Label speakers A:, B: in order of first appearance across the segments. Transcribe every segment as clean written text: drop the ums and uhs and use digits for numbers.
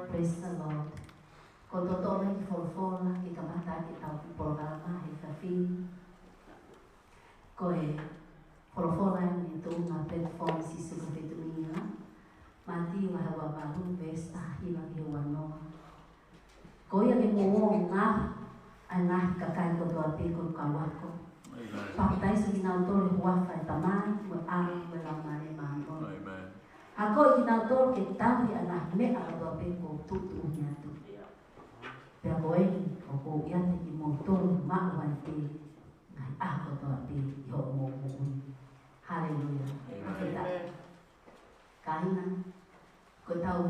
A: Praise the Lord. Con toto mai forfola che kamata che tau programa e caffè. Koe forfola ni tu na platform si su ke tuina. Mati wa hawa baru besta hila ke wano. Koe ke mo nga anak kakai ko to ape ko kawako. Paktai su ginautor wa fa tamai wa ar wa lamane mango. Ako ginautor ke tawi anak me ado ape ko tutunya tu. Pero koe ko yan ki motor ma wante. Ako to ape yo mo mo. Haleluya. Kita kahina ko tau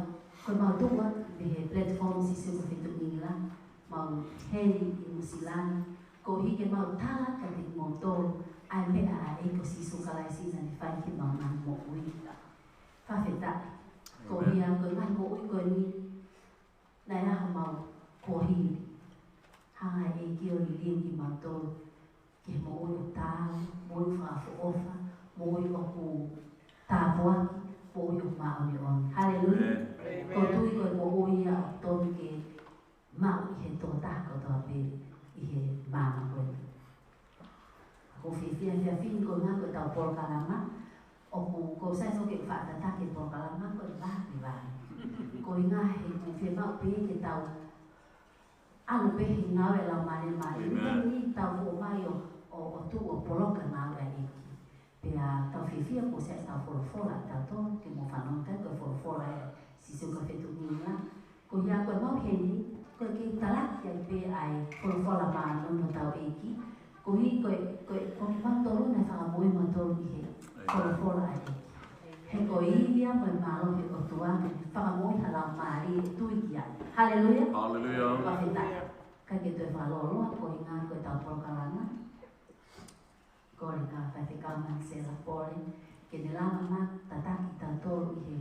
A: ko mau tuwa be platform si su fitu nila mau heri musilan ko hi ke mau tala ka di motor ai me a e ko si su kalai si na fai ki mau man mo ui fa feta ko hi an ko man mo ui ko ni na ya mau ko hi ha e ki o li ki motor ke mo ui ta mo fa fo ofa mo ui ko ta boa po yung maon. Hallelujah. Ko tui ko mo uya ton ke ma ihe to ta ko to be ihe ma ko. Ko fifia fin ko nga ko ta por kalama o ko sai so ke fa ta ke por kalama ko ba ni ba. Ko nga he ku fe ma pe ke ta alo pe hinga la male ni ta vo mai o tu o poloka na ga iki pe a ta fifia ko se ta fola ta to ke mo fa non ta ko fola si se ko fetu ni la ko ya ko mo heni ko ki talak ya pe ai fola ma no ta iki ko hi ko ma to na fa mo ma to ni fola ai he ko ia mo ma lo he ko tua fa mo hala mari tu ia haleluya haleluya kage te valoro ko inga ko ta prokalana ko ringa fa te kama se la pole ke ne lama ma tataki ta tolu he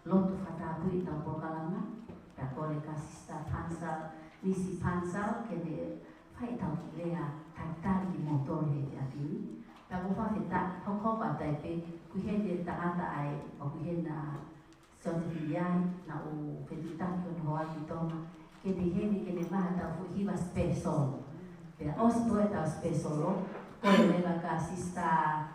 A: lotu fata pu ta prokalana ta ko le kasista pansa nisi pansa ke ne fai ta lea ta tali motor he te ati ta ko fa ta ko pa ta pe ku he de ta ata ai o ku he na so te na o petita ko no ai toma que de gente que le va a dar fugiva spesso per osto e da spesso come la casista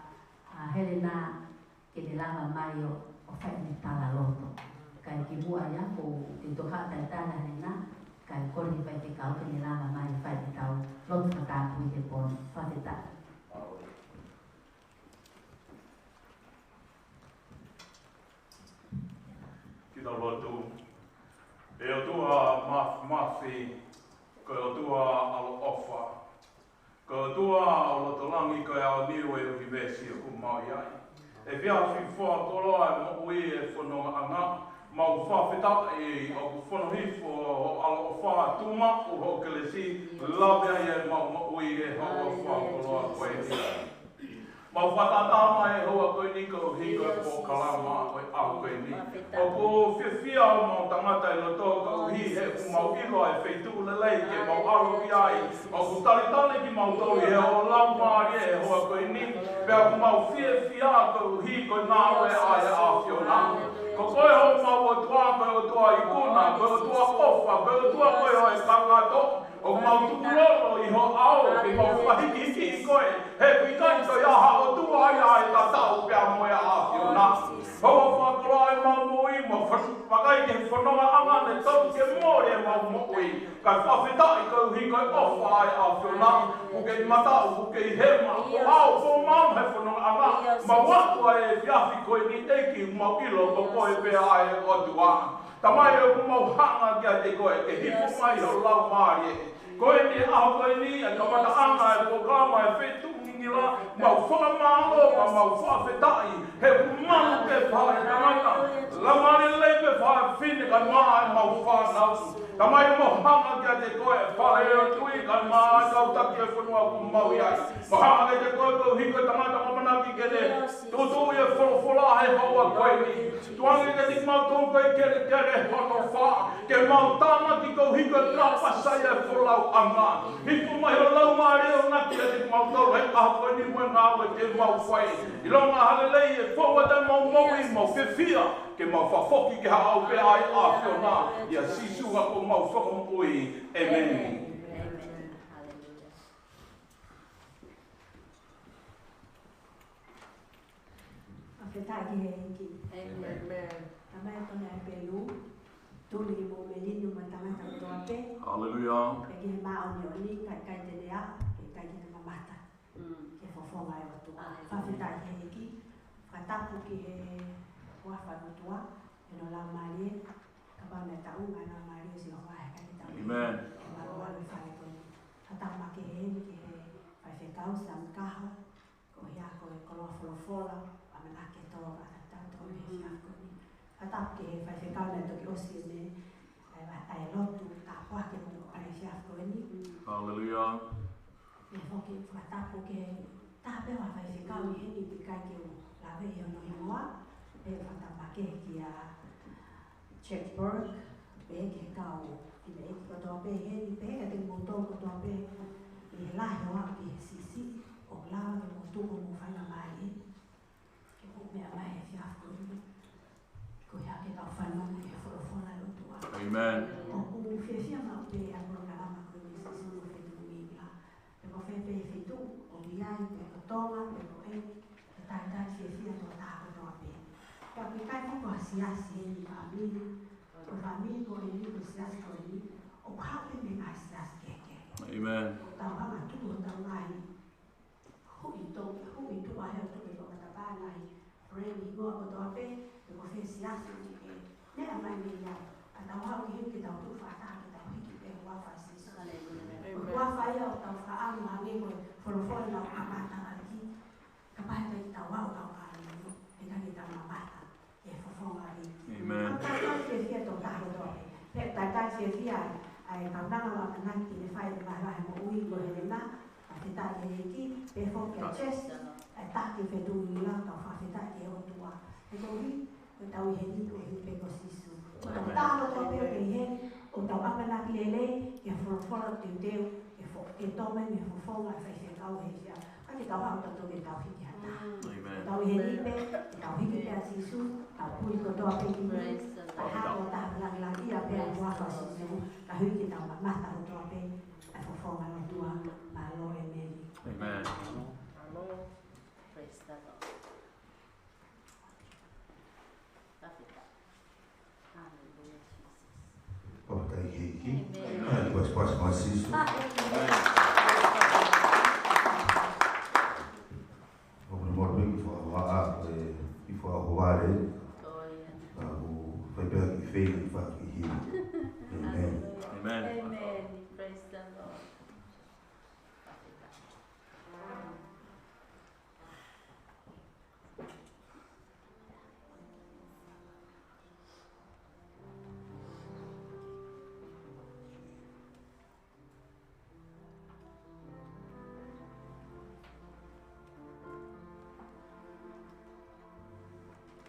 A: a Helena che le lava maio o fai metà lotto kai ki bua ya ko ti to ha ta ta na na kai ko ni fai te ka che le lava maio fai metà lotto fa ta pu de pon fa te ta
B: ki ta lotto e o tua mafi ko o tua alo ofa ko o tua o lo tolangi ko ao niu e uki vesi o ku mau iai e via fi fo koloa e mo ui e fono anga mau fa feta e o ku fono hifo o alo ofa tuma o ho kelesi lawe ai e mau mo ui e ho ofa koloa koe ni mau whatata mai hoa koe ni ko hiko e po kalama koe au koe ni. O ko whiawhia o mau tangata i loto ko hi he ku mau ilo e wheitu lelei ke mau alo ki ai. O ku taritane ki mau tau he o lau maari e hoa koe ni. Pea ku mau whiawhia ko hi koe ngāro e ai a whiona. Ko koe ho mau o tua koe o tua i kuna, koe o tua ofa, koe o tua koe o e kangato. O mau tukurolo i ho ao ki mau whahiki i koe. He kui kai koe aha o tua ai ai ta tau pia moe a whiona. Hoa whakara e mau moi, mo whakai ke whanonga anga ne tau ke mōre e mau moi. Kai whawhetai koe hi koe ofa ai a whiona. Ukei matau, ukei hema, o ao ko mau he whanonga anga. Ma wakua e whiawhi koe ni eki mau ilo ko koe pia ai o tua. Tamai e ku mau hanga kia te koe, ke hipo mai o lau maari e. Koe ni aho koe ni, e kamata anga e pokama e whetu ngila, mau whakamalo, mau whawhetai, he kumanu ke whae tangata. Lamari leipe whae whine ka maa e mau whanau. Tamai e mau hanga kia te koe, whae e tui ka maa e kautaki e whanua ku mau iai. Mau hanga kia te koe kau hiko tangata mamanaki ke te tutu e wholofola he haua koe ni. Tuangi ke tik mau tō koe kere hono wha, ke mau tāma ki kau hiko trapasai e wholau anga. Hiku mai o lau maari o ngati e tik mau tau he kaha koe ni mue ngāwe ke mau whai. I longa halelei e whawata mau maui mau whiwhia, ke mau whafoki ke hao pe ai a whiona. Ia sisuha ko mau whakamui. Amen.
C: Afetai ki he hiki. Amen. Tamai tona e pelu. Tuli ki mo melinu ma tangata o toa pe.
B: Hallelujah.
C: E ki he maa oni oni kai kai te lea, ke kai te mamata. Ke fofonga e o tua. Afetai ki he hiki. Whatapu ki he wafa no tua. E no la marie. Kapa me taunga na marie si hoa he kai te taunga.
B: Amen.
C: Ke marua le whare koe. Whatapu ki he hemi ki he whaiwhekau sa mkaha. Ko hea koe koloa wholofola. Amenake toa atau me fiako ni. Atap ke whaiwhekau nei toki osi ne ai lotu ka whake mo ai fiako ni.
B: Hallelujah.
C: Me hoki whatapo ke tape wa whaiwhekau i heni ki kai ke o lawe i ono i moa. E whatamake ki a Checkburg. Pe ke kau ki me eki kotoa pe heni. Pe ka te moto kotoa pe i lahi o aki sisi. O lawa ke motu o mo whaina mai. Me amai e fiafo ni. Ko hea ke tau whanonga e whorofona e rotua.
B: Amen.
C: O kumu whiawhia ma pe a programa ko ni se sinu whetu ngila. Pe ko whepe e whetu, o biai, pe ko tonga, pe ko eni, pe tai whiawhia to tāko toa pe. Ka pe kai ko asiasi e ni whamiri, ko whamiri ko e ni ko siasi ko e ni, o hape me ngā siasi ke
B: Amen.
C: Tao hanga tu tao ngai. Hui tu ahe tu ke ko ta ngai. Remi go ko to pe ko fe sia su ke. Ne amai me ya. Tao ha ki ke tao tu fa ta ke tao hi ke wa fa si sa. Wa fa ya tao fa a ma nge ko for na ama ta ki. Ka pa ta tao wa tao ka ni. E ka ki tao ma pa ta. E fo ma ri.
B: Amen.
C: Ta ta ke fia to ta do. Pe ta ta ke fia ai tao na wa na ki ne fa ba ba mo ui ko he na. Te ta ke ki pe fo ke chest. Ta ke fe tu ni la tao fa te ta ke o tua. E ko ri ko tao he ni ko he pe ko si su. Ta lo to pe ke he o tao apa na ki le ke fo te te ke fo ke to me me fo la fa se ka o he ya. Ka te tao ha to ke tao fi ya ta.
B: Amen.
C: Tao he ni pe tao hi ke si su tao pu ko to pe ki ni. Ta ha o ta la ia pe wa fa si su. Ka hi ke tao ma ta to pe fo la tua ma lo e me.
B: Amen.
A: Praise the Lord. Hallelujah, Jesus.
D: Oh, thank you. And was my sister. Over more before Hawaii,
A: Oh, yeah.
D: who February failing for him. Amen.
B: Amen.
A: Amen. Praise the Lord.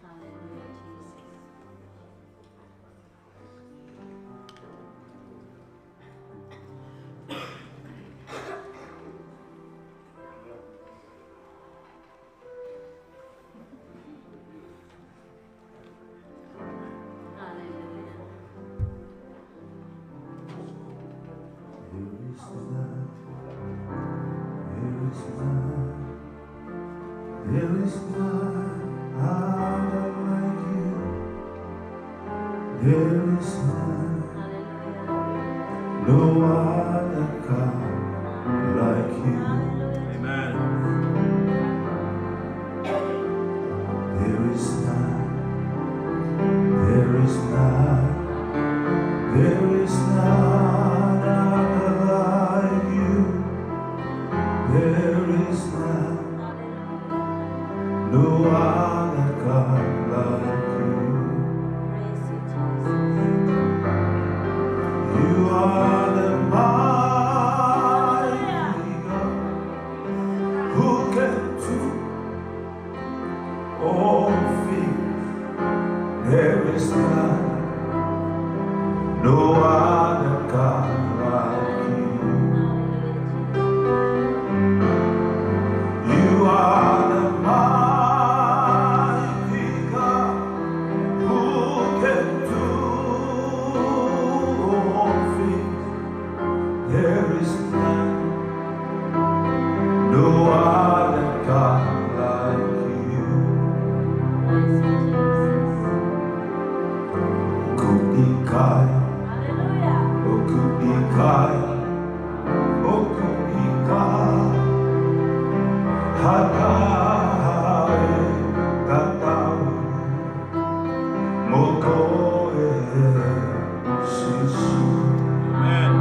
A: Hallelujah, Jesus. Hallelujah.
D: There is none other like you. There is none,
A: Hallelujah.
D: no other God like you.
B: Amen.
D: There is none, there is none, there is none other like you. There is none, no other God like you.
A: Praise you, Jesus.
D: You are the mighty God who can do all things. There is none, no other God like you. You are the mighty God who can do all things. There is none, no other God like you.
A: Praise you, Jesus.
D: Kudikai,
A: Hallelujah.
D: oh Kudikai, oh Kudikai, Hadae, Tatawe, Mokoe, Shisu.
B: Amen.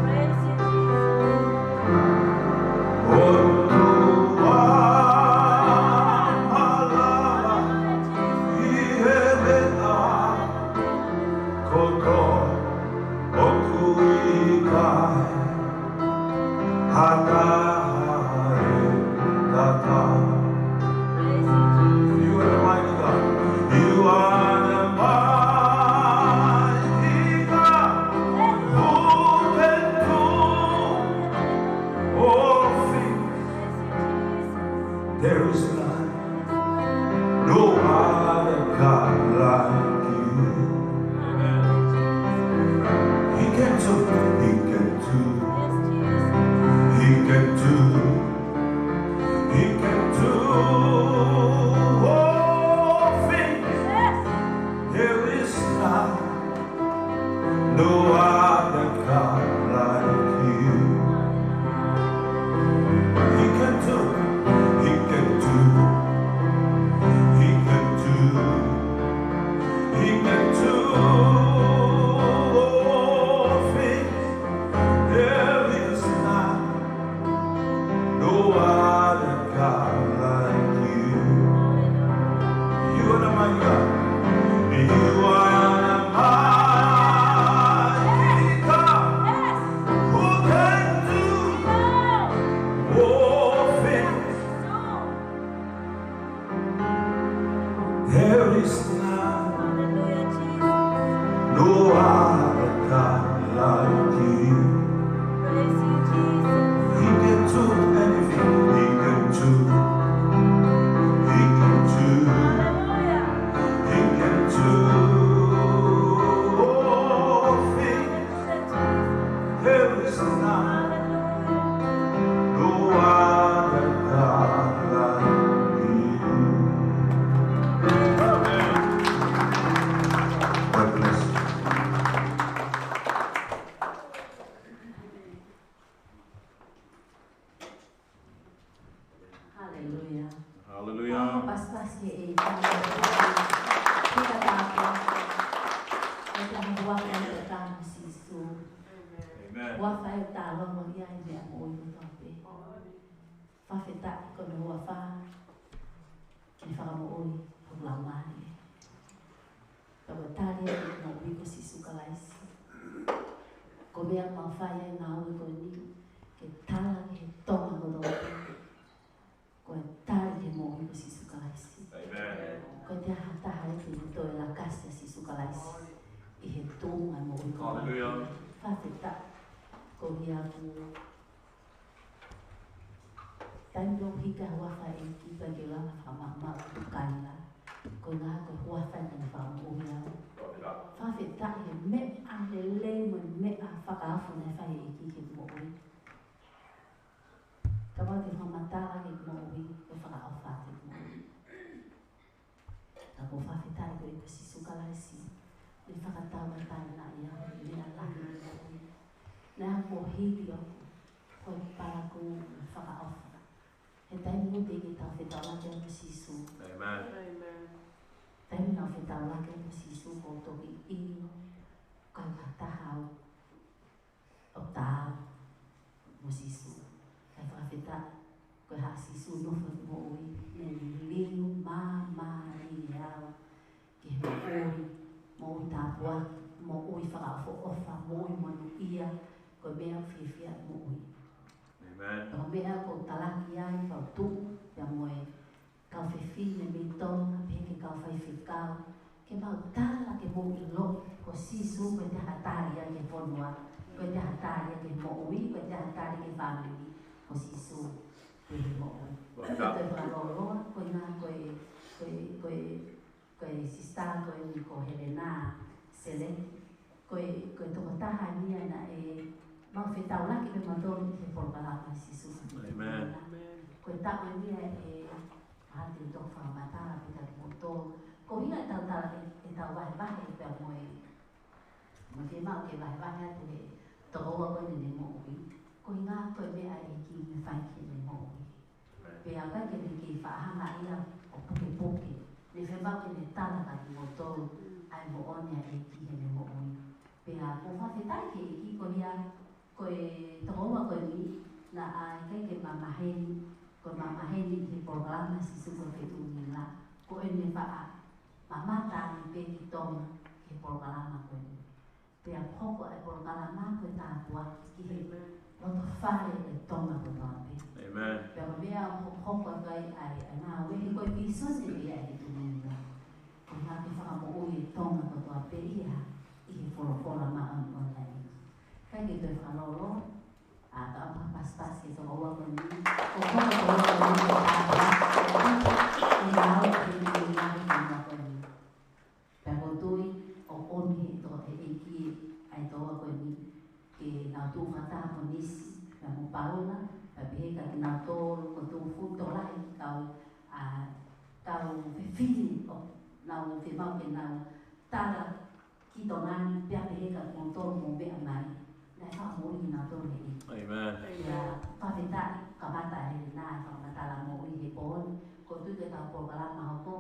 A: Praise you, Hallelujah.
B: Hallelujah.
A: Pas-pas ke e kita tapo. Kita buat yang pertama sisu.
B: Amen.
A: Wafai talo mo ia ia mo ito tape. Fafeta ko no wafa. Ni fa mo oi paglamani. Tabatali mo ui ko sisu kalaisi. Ko mea mafaya na ui ko ni ke tala ke toma ko do. Ko tali ke mo ui ko sisu kalaisi.
B: Amen.
A: Ko te hata hai te to la casa sisu kalaisi. I he tunga mo ui ko.
B: Hallelujah.
A: Fafeta ko ia ku tanto hika wafa e kita ke lana whamama tu kaila ko ngā ko wafa na whamuia whawheta he me a le le me a whakaafu na whai e ki ke moui ka wau te whamatara ke moui e whakaau whate moui ka ko whawheta e ko e ko sisuka laisi le whakatau e tāna na ia me a lani moui na mo hiri o ko para ko whakaau he taimi mo te ki tau whetau lake o sisu
B: Amen.
A: taimi nau whetau lake o sisu ko toki ino kai whataha o tāu mo sisu kai whawheta koe ha sisu nofo mo ui ne liu mā i au ki he mo ui tāpua mo ui whakaafo ofa mo ui manu ia koe mea whiwhia mo ui
B: Amen.
A: Ko mea ko talaki ai kau tu ya moe kau whewhine me tona peke kau whaiwhikau ke mau tala ke mo i lo ko sisu koe te hatari ai ke whonua koe te hatari ai ke mo ui koe te hatari ke whamiri ko sisu koe he mo ui koe te whanoroa koe ngā koe sista koe ni ko Helena Sele koe toko taha nia na e mau whetau laki pe matori te porkalama sisu.
B: Amen.
A: Koe tāko nia e hati toko whamatara pe kati moto. Ko hina e tau tala e tau wahe e pia moe. Mo te mau ke wahe te toko ua koe ne mo ui. Ko i ngā koe mea e ki me whai ke ne mo ui. Pe a kai ke me ki whaahanga ia o puke. Ne whemau ke ne tala kati moto ai mo onia e ki he ne mo ui. Pe a ko whawhetai ke e ki ko hia koe tokoa koe ni na ai kai ke mamaheni koe mamaheni he programa sisu koe whetu ni la ko e ne wha mamata ni pe ki tonga he programa koe ni pe a poko e programa koe tāpua ki he roto whare e tonga koe noa pe
B: Amen.
A: pe a mea hoko kai ai nā wehe koe pisone ia he tu ni la koe ngā ke whakamo ui e tonga koe noa pe ia i he whora maa o nei kai ke te whanoro, a ka apa pas-pas ke toko ua koe ni, o koe koe ua koe ni o tāpua, e ngāo ke ni e ngāo ke ua koe ni. Pea ko tui, o oni he toko e eki ai toa koe ni, ke ngāo tū whatapo nisi, pea mo paula, pea peheka ke ngāo tōru, ko tū futo lai, kau whiwhini, o ngāo whimau ke ngāo tāra ki tō ngāni, pea peheka ko tōru mo mea mai, Nai whakamoi ki nā tōne i.
B: Amen.
A: Ia whawhetai ka mata he nā whamatala mo i he pōni. Ko tuke ka pōkalama hoko,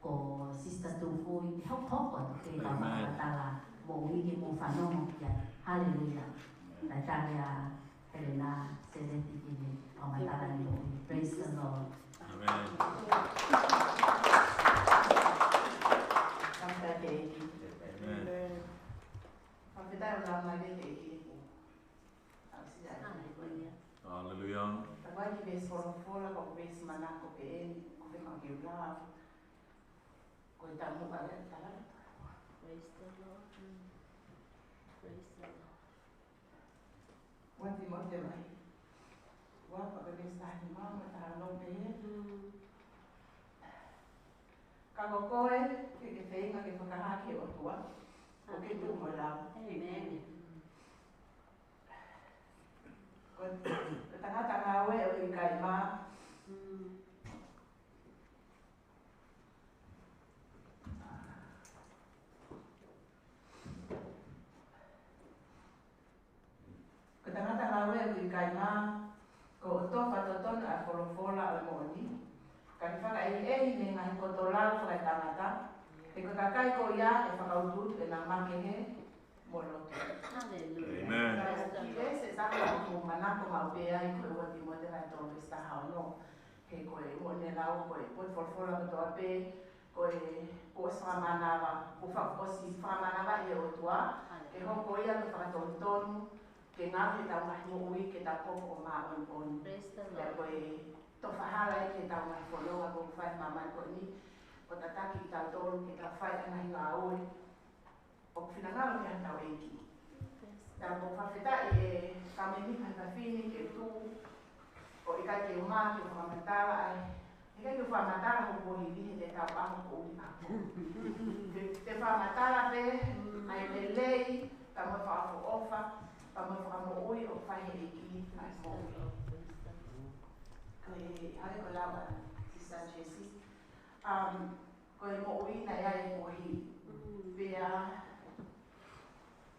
A: ko Sister Tufui, hoko ke ka whamatala mo i he mo whanomo kia. Hallelujah. Nai tārea Helena Sereti ki he whamatala ni mo i. Praise the Lord.
B: Amen.
A: Kamta ke eki.
B: Amen.
A: Whawhetai o rama ke eki. Hallelujah.
B: Hallelujah.
E: Agora que vez fora com vez maná com ele, com vez com aquele lá, coitado do balé, tá lá.
A: Praise the Lord. Praise the Lord.
E: Quanto de morte vai? tua pa ke sta ni mama ta lo pe ka ko koe ke whainga ke whakahake o tua o ke tu mo lau.
A: Amen.
E: Ko tangata ngā ue o i kai mā. Ko tangata ngā ue o i kai mā, ko o tō whatotona a wholofola o mōni. Ka ni whaka ei me ngahi koto lau whakai tangata. E ko kakai ko ia e whakaututu e nā makehe mo loto.
B: Amen.
E: Ki e se saka ko manako mau pea i koe ua Timote kai tō pesta hao no. He koe ua ne lau koe wholofola ko toa pe, koe ko whakamanawa, ko whakaposi whakamanawa e o tua. E hoko ia ko whakatonu tonu, ke ngahi tau ngahi mo ui ke tau popo o maa o mponi. Ia koe to whahala e ke tau ngahi wholonga ko whai mamai koe ni. O tataki ki tau tolu ke tau whai ngahi ngā oi. O whinangaro ke tau eiki. Tau ko whawheta e kameni kai kawhini ke tū. O i kai ke umā ke whamatara ai. I kai ke whamatara ko pohi vihe te tau aho ko ui ako. Te whamatara pe, ai le lei, ka mo whaafo ofa, ka mo whaamo ui o whai he eiki ai mo ui. Koe hare ko lawa, Sisa Jessie. Koe mo ui na ia e pohi. Pea,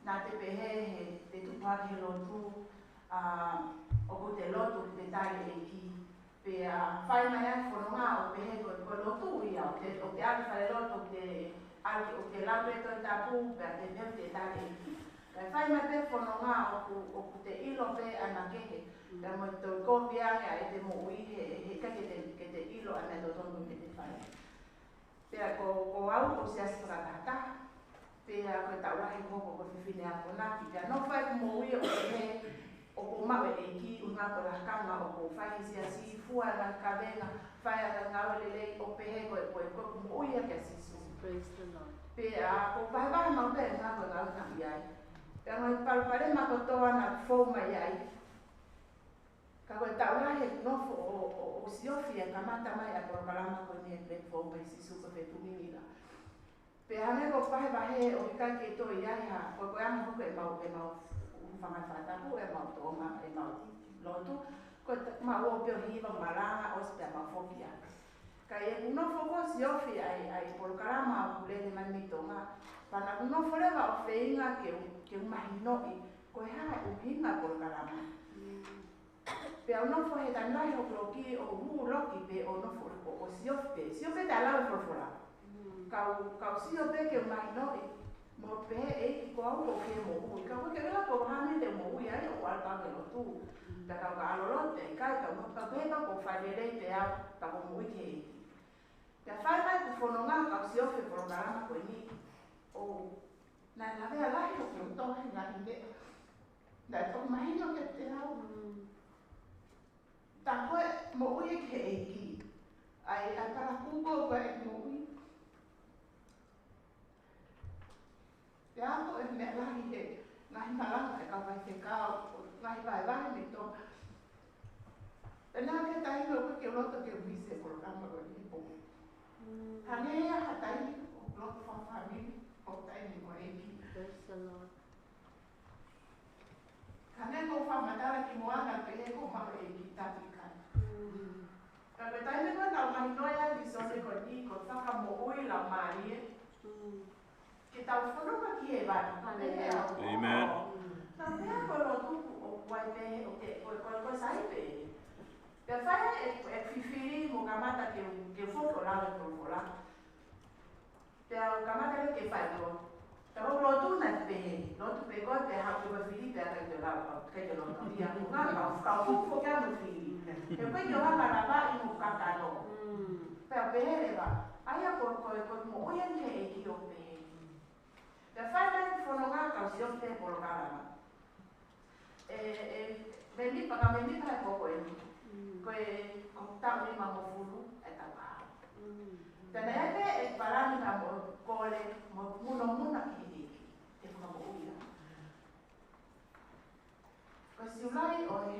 E: nā te pehe he te tupake lotu, o ko te lotu te tai e ki. Pea, whai mai ai whanonga o pehe ko lotu ia, o te ale whare lotu, o te lawe toi tapu, pea te pehe te tai e ki. Pea whai mai pe whanonga o ko te ilo pe ana kehe. Pea mo te kopianga e te mo ui he ka ke te ilo ana to tonu ke te whai. Pea ko au ko se asipakata. Pea koe taurahi koko ko whiwhine a konaki. Pea no whai ko mo ui o he o ko mawe e ki unga ko la kanga o ko whai si asi fua la kawenga whai a ngawe lelei o pehe ko ko mo ui a ke sisu. Pea ko whai mau pe ngā ko ngau nami ai. Pea ngoi palpare mako toa na whoma iai. Ka koe taurahi nofo o siofi a kamata mai a porokalama ko ni e pe whoma i sisu ko pe tumimila. Pe ane ko whahe wahe o i kai ke to i ai ha, ko koe ama huko e mau whangai whatapu, e mau tonga, e mau lotu, ko mau o pio hiva maranga o spea mau whopia. Ka e unofo ko si ofi ai polokarama o kulene mai mitonga, pana unofo lewa o wheinga ke umahi noi, ko e hae uhinga polokarama. Pe unofo he tanai o bloki o huu loki pe o unofo o si ofi te alau polofola. Kau sio pe ke mai no mo pe e ko au o ke mo ui ka ke la ko hani te mo ui ai o alta ke lo tu da ka alolo te kai ka mo ka pe ka ko fa le te a ta ko mo ui ke ya fa mai ku fono nga ka sio fe programa ko ni o na la ve ala ko to na inde da to mai no ke te au ta ko mo ui ke e ki ai para ku ko e mo ui. Pea ako e mea lahi he ngahi maranga e kawai te kao, ngahi vai me tō. Pena ke tahi no ke loto ke vise programa o ni po. Hanea ha tahi o loto whawhani o tahi mo eki. Hanea ko whamatara ki moana pehe ko maro eki taki kai. Ka pe tahi me koe tau ngahi noia visone ko ni ko whaka mo ui la marie. Ke tau whanonga ki e watu.
B: Amen.
E: Nā mea koe rotu o wai pehe o te koe sai pehe. Pea whae e whiwhiri mo kamata ke whoko lawe korokola. Pea o kamata le ke whae o. Te hau rotu na pehe. Rotu pe koe pe hau ke whiwhiri pea kai te lawe. Kai te rotu ria. Ka whuko kia mo whiwhiri. E koe ke waka rawa i mo kakano. Pea pehe lewa. Aia koe mo oian ke e ki o pehe. Te whae whanonga kau si ofi te polokarama. Me nipa e koko e ni. Koe tau ni ma mo fulu e tau hao. Tēnā epe e parani ka mo kole mo muna ki ni te whaka mo uia. Koe si ulai o e,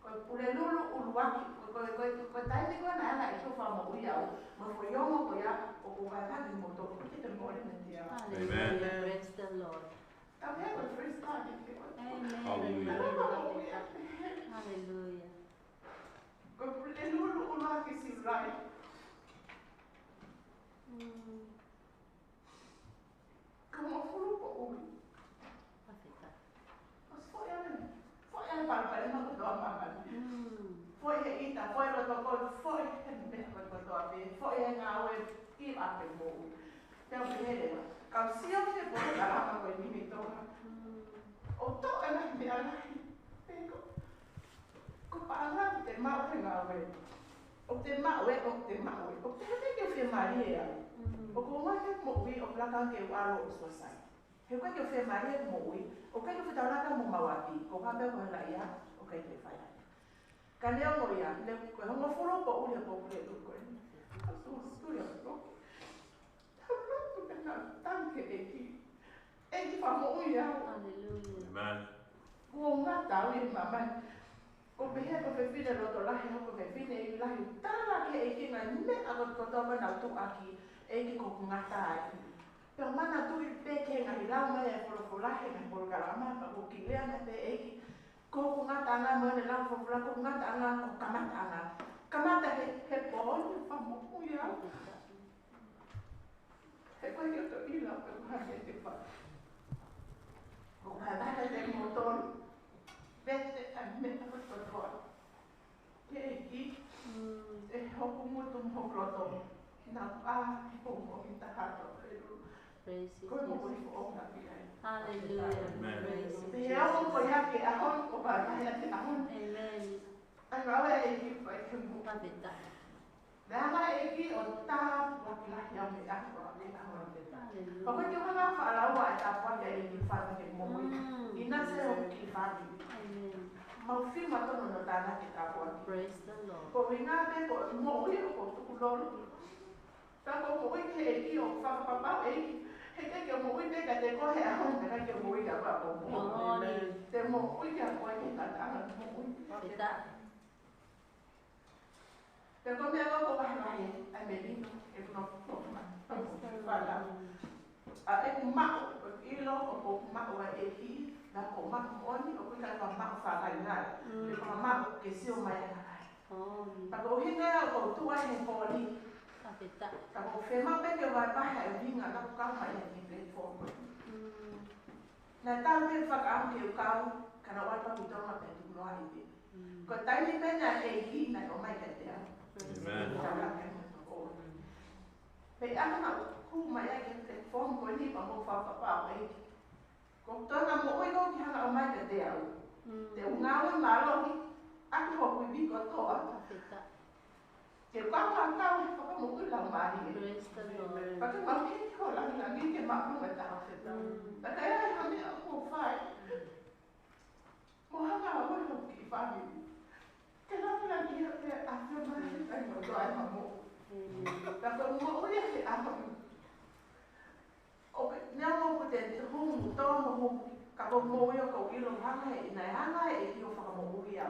E: koe ule lulu uluaki ko taimi ko na ala ito fa mo uya mo fo yomo ko ya o ko ba ta mo to ko te mo le mentia.
A: Amen. Praise the Lord.
E: I'm here with first time if you want.
A: Amen.
B: Hallelujah.
A: Hallelujah.
E: Ko ule lulu uluaki si right. Como fulu ko uli. Foi a para não do amar. Foi a ita, foi o tocou, foi a me do a ver, foi a na web e a pego. Então ele, calcio que por lá com ele me toca. O to é na minha pego. Com para de mal que na web. O te mal é o te mal. O te que eu fiz Maria. O como é que mo vi o placa que eu alo o sai. He koe ke whea maria mo ui, o kai ke whetawraka mo mawaki, ko hapea koe la ia, o kai te whai. Ka leo mo ia, koe hongo whoro po ule po ule koe. Turi a whoro. Tau ka nga tanke e ki. E ki wha mo ui au.
B: Amen.
E: Kua ngā tau i mamai. Ko pehe ko whewhine roto lahi, ko whewhine i lahi. Tāra ke e ki ngai me a ko tōma nau tu aki, e ki ko ngā tāi. Pero mana tu peke ngai lau mai e folahe ngai folokarama pa ko kilea na te eki ko ngata nga mo ne lau fola ko ngata nga ko kamata he pon pa mo ya he ko yo to ila pa ko ha te pa ko ha ba te motor vete a me pa ko to ke eki e ho ko mo to mo kloto na pa ko mo ta ha to
A: Praise you.
E: Hallelujah.
A: Amen. Praise the Lord.
E: He ke mo ui te ka te kohe a hon te ka mo ui ka pa mo. Te mo ui ka koe ki ka tanga mo ui. Te ko me ko ba na ye a me lino e no ko ma. A e ma I lo ko ma wa e ki na ko ma oni o ka ka ma fa ka nga. E ko ma ke si o mai ka. Pa ko hinga ko tu ai he ko ni. Ta ko fema pe ke vai pa ha vinga na ka ma ya ni platform. Na ta me fa ka ke ka kana wa pa mi toma pe tu no ai. Ko tai ni pe na e ki na ko mai ka te. Amen. Pe ana ku ma ya ke platform ko ni pa mo fa pa ai. Ko to na mo oi ko ki ha mai ka te au. Te nga wa ma lo ni a ko ku bi ko to a. Ke kwa ka ka ka mo ku la ma ni.
A: Praise the Lord.
E: Pa ka ma ki ko la ni ke ma mo ta ha se ta. Ta ka ya ha me ko fa. Mo ha ka wa ko ki fa ni. Ke la la ni ke a se ma ni ta no do ai ma mo. Ta ko mo o ya ke a ma. O ke ne mo ko te ho mo to mo ka ko mo yo ko I lo ha he na ha e ki o fa mo o ya.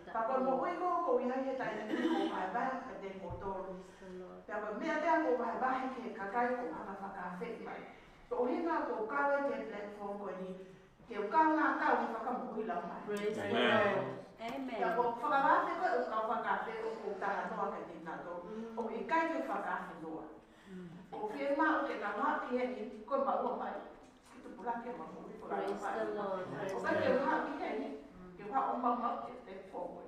E: Ta ko mo ko ya he ta ni ko ha ba ka te mo to. Ta ko me ate ko ha ba he ke ka kai ko ha ka ka fe mai. To hinga ko ka we ke platform ko ni ke ka na ka ni ka mo I la mai.
A: Praise the Lord. Amen.
E: Ta ko fa ba te ko ka fa ka te ko ta no ka te na to. O I kai ke fa ka fe no. O fe ma o ke na ma ki ni ko ma o mai. Ki tu pula ke ma mo.
A: Praise the Lord.
E: O ka ke ha ki ni ke ha o ma ma ke te fo ko.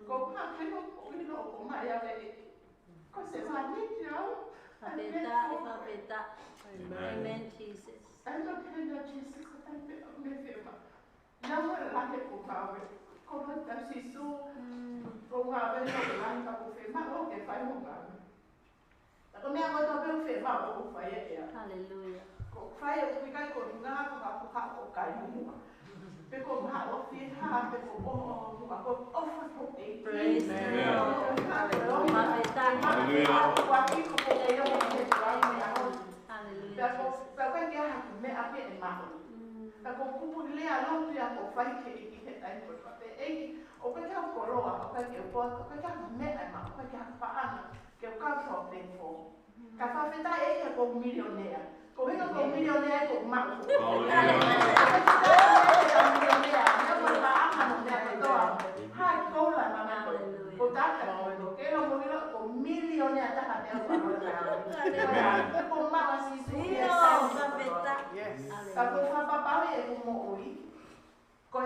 E: Ko ha ke no o ni no ko ma ya ke. Ko se ma ni yo.
A: Papeta. Amen, Jesus.
E: Ai no ke na Jesus ko ta me fe ma. Na mo la ke ko ka we. Ko no ta si su. Ko nga ve no la ka ko fe ma o ke fa mo ka. Ta ko me ko to be fe ma o fa ye ya.
A: Hallelujah.
E: Ko fa ye ko ka ko nga ko ka ko ka mo. Pe ko ha o fi ha pe ko o ko o fa ko te.
A: Praise the Lord. Papeta.
B: Hallelujah.
E: Ko aki ko ko ye mo ke tra me a ho.
A: Hallelujah.
E: Pa ko ke ha me a pe ma ho. Ta ko ku le a lo ya ko fa ke ki he tai ko pa pe e O ka kia koloa, o ka kia pot, o ka kia mea ma, o ka kia paana, kia kau platform. Ka whawheta e kia ko millionaire. Ko hinga ko millionaire ko mau. Hai kola mama ko tata ko ke lo mo ko millionaire ta ka te ko ko mama si su ka ko fa papa e ko mo ui ko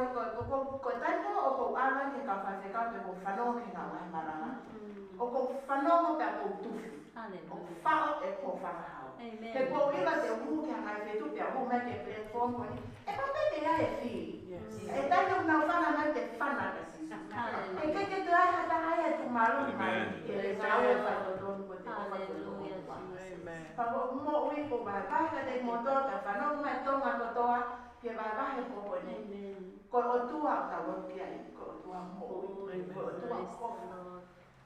E: tai ko o ko ala ke ka fa te ka ko fano ke na mai marana o ko fano mo ka ko tu o fa e ko fa ha ke ko ila te mu ke na te tu te mu me ke platform ko ni e pa te ya e fi e tai ko na fa na te fa na ka si e ke te ai hata ai tu malu mai e le sa o fa do don ko te fa do pa mo ui ko ba ka te motor ka fa no mai tonga ko toa ke ba ba he ko ko ni ko o tua ka wo pia ko o tua mo ko o tua ko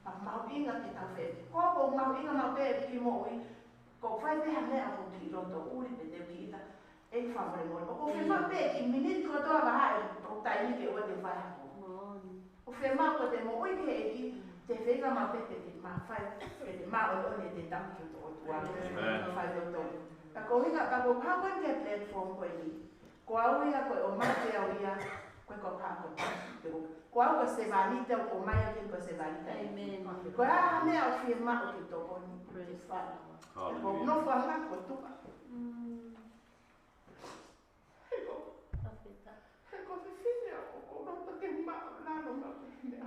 E: pa mau inga ke ta fe ko mau inga mau pe ki mo ui ko fai pe ha me a ko ki ro to uri pe te ki ta e fa mo mo ko fe ma pe ki minute ko to ba ha o tai ni ke o te fa ha o fe ma ko te mo ui ke ki te fe ga ma pe te ma fai pe te ma o ne te ta ki to o tua fa do to ka ko hinga ka ko ha ko te platform ko ni ko au ia ko o mai te au ia ko ka ko ko au se valita o mai ke ko se valita amen ko a me au firma o ke to ko ni fa ko no fa ma ko tu ko fe fine o no to ke ma la no ma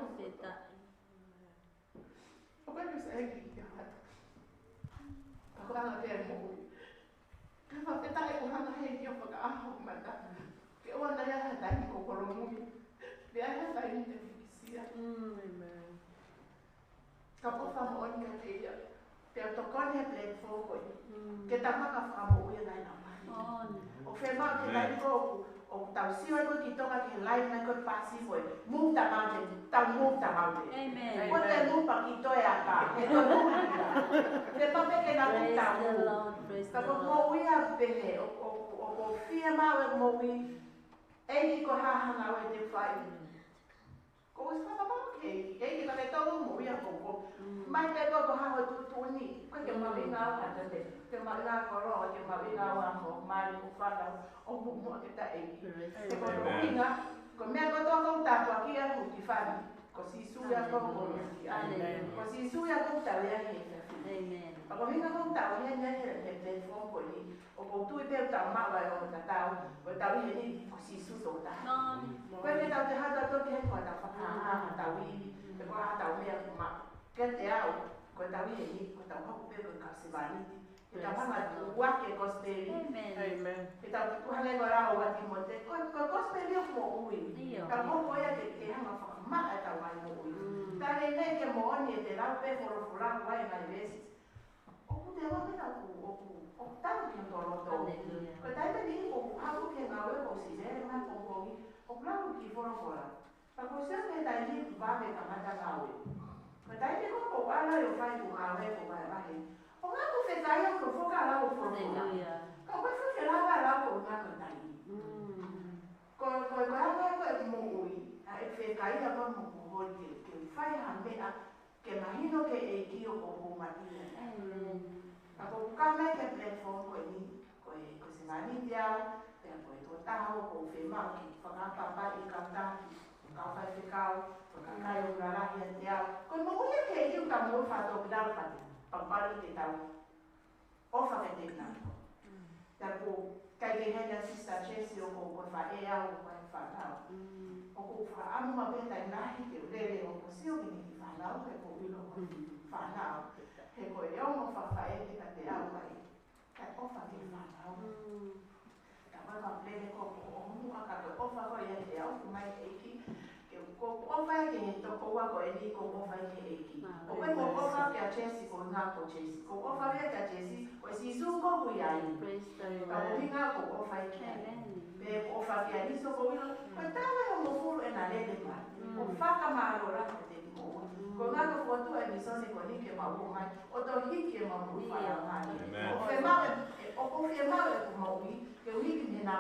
E: afeta o ka se e ki ya ko ana te mo ka fa te tai ko ana he yo ko ka ho ma ta ke o na ya ta ni ko ko mo mi be a ta ni te fisia amen ka po fa mo ni ka te ya pe to ko ni platform ko ke ta ma ka fa mo ya na ma o fe ma ke ta ko o tau siwa ko ki toka ke live na ko pasi ko move the mountain move the mountain amen ko te move pa ki to ya ka e to move te pa pe ke na ku ta ka ko mo wi a pe he o fia ma we mo wi e ki ko ha ha na we te fai ko is pa ma ke e ki ka te to mo wi a ko mai te ko ha ho tu ni ko ke ma wi na ka te ke ma na ko ro ke ma wi na wa ko mai ko fa na o mo ke ta e e ko inga ko me ko to ko ta ko ki a ku ki fa ko si su ya ko ki amen ko si su ya ko ta ya he amen ko inga ko ta ya nya he te fo ko ni o ko tu pe ta ma wa o ta ta ko ta wi ni ko si su to ta ko ke ta te ha ta to ke ko ta fa ha ta wi ko ha ta wi ko ma ke te au ko ta wi ni ko ta ko pe ko ka se va ni kita panga wa ke gospel amen kita hale gora wa ti mote ko gospel yo mo ui ka mo ko ya ke hanga fa ma ta wa mo ui ta le ne ke mo ni te la pe for fula wa na ves o ku te wa ke ta o ta ki to lo to ko ta me ni ko ha ku ke na we ko si le ma ko ko o la ki for fula pa ko se ke ta ni va be ka ma ta na we ko ta ni ko ala yo fa ku ha we ko ba he o nga ko fe tai ko foka la ko fo ka ko fe la ba ko nga ko tai ko ala ko mo ui a e fe tai la ba mo ko ke fai ha me a ke mahino ke e ki o ko ma ti ka ko ka me ke platform ko ni ko se mani dia pe ko to ta ho ko fe ma ki fa ka pa i ka ta ka fa fe ka ko ka ka yo la la ya dia ko mo ui ke i ka mo fa to da fa pampari te tau ofa ke te na ta ko kai ke hena sista chesi o ko fa e au ko fa na o ko fa amu ma beta na hi ke lele o ko si o ke ni fa na o ke ko bilo ko fa na he ko e o mo fa e ke te au mai ka ofa ke fa na ta ma ka lele ko o mu ka ko ofa ko ye te au mai e ki ko ofa ke to ko wa ko e ni ko ofa ke e ki o ko ko ofa ke a chesi ko na ko chesi ko ofa ke a chesi ko si su ko wi ai ka o hinga ko ofa ke pe ofa ke ani so ko wi ko ta wa mo fu e na le ma o fa ka ma ro la ko te mo ko na ko ko tu e mi so ni ko ni ke ma wo mai o to hi ke ma ru fa la ma o fe ma o ko fe ma ko ma wi ke wi ke na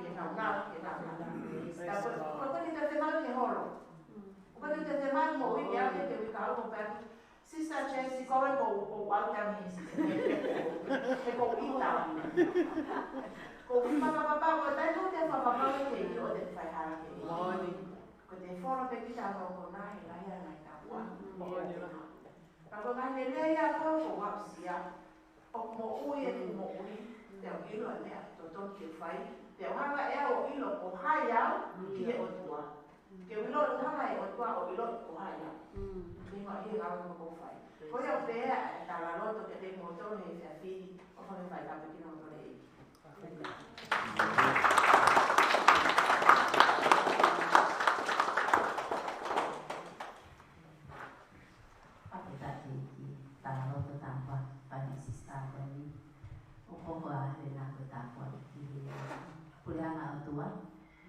E: ke na ke na ko ni te fe ma ke holo Ina mo we ya ke we ka ko pa. Sister Chelsea ko ko welcome his. Ko ita. Ko papa ko dai ko te papa ke yo de fa ha ke. Ko te fora pe kita ko na ya na ta wa. Kalau kan dia ya ko wa sia. O mo o ye mo o ni. Te o ilo ne to to ke fai. Te o hanga e o ilo ko haya ki o tua. Ke ilo hanga e o tua o ilo ko haya. Ni ma hi ga ko fai. Ko ya pe ta la lo to ke te mo to ne se fi o fa ne fai ta pe ki no to le.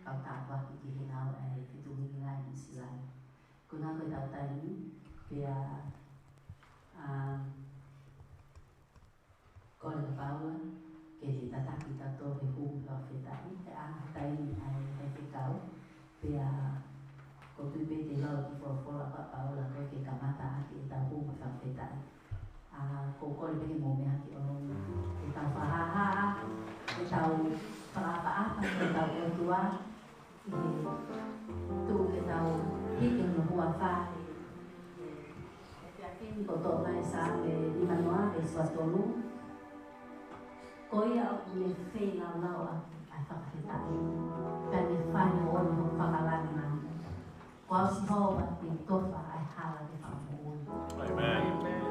A: Kau tak buat fikir hal ai itu menilai Islam. Kuna kau tahu tadi dia kau lepas ke kita kita tu hukum kita ini tadi ai kau dia kau tu bete lalu for apa lah kau ke kamata kita hukum kita kau lebih momen hati orang kita faham kita apa kita berdua tu kita hit yang membuat faham yakin kotor mai sampai di mana sesuatu lu kau ya punya fe lawa apa kita dan faham orang pengalaman mana kau semua waktu itu faham hal di kamu.
B: Amen.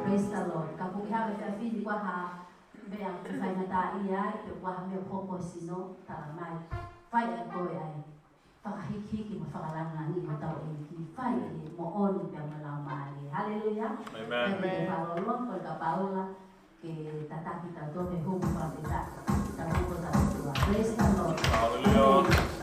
A: Praise the Lord. Kamu kaya kita fi di kuah yang fai nata iya itu kuah me popo sino talamai fai aku ai pakahiki mo pangalanan ni matao ini fai mo on yang melamai. Haleluya.
B: Amen.
A: Amen. Kalau ko kapaula ke tata kita to me hukum kita ko ta tua. Praise the Lord.
B: Hallelujah.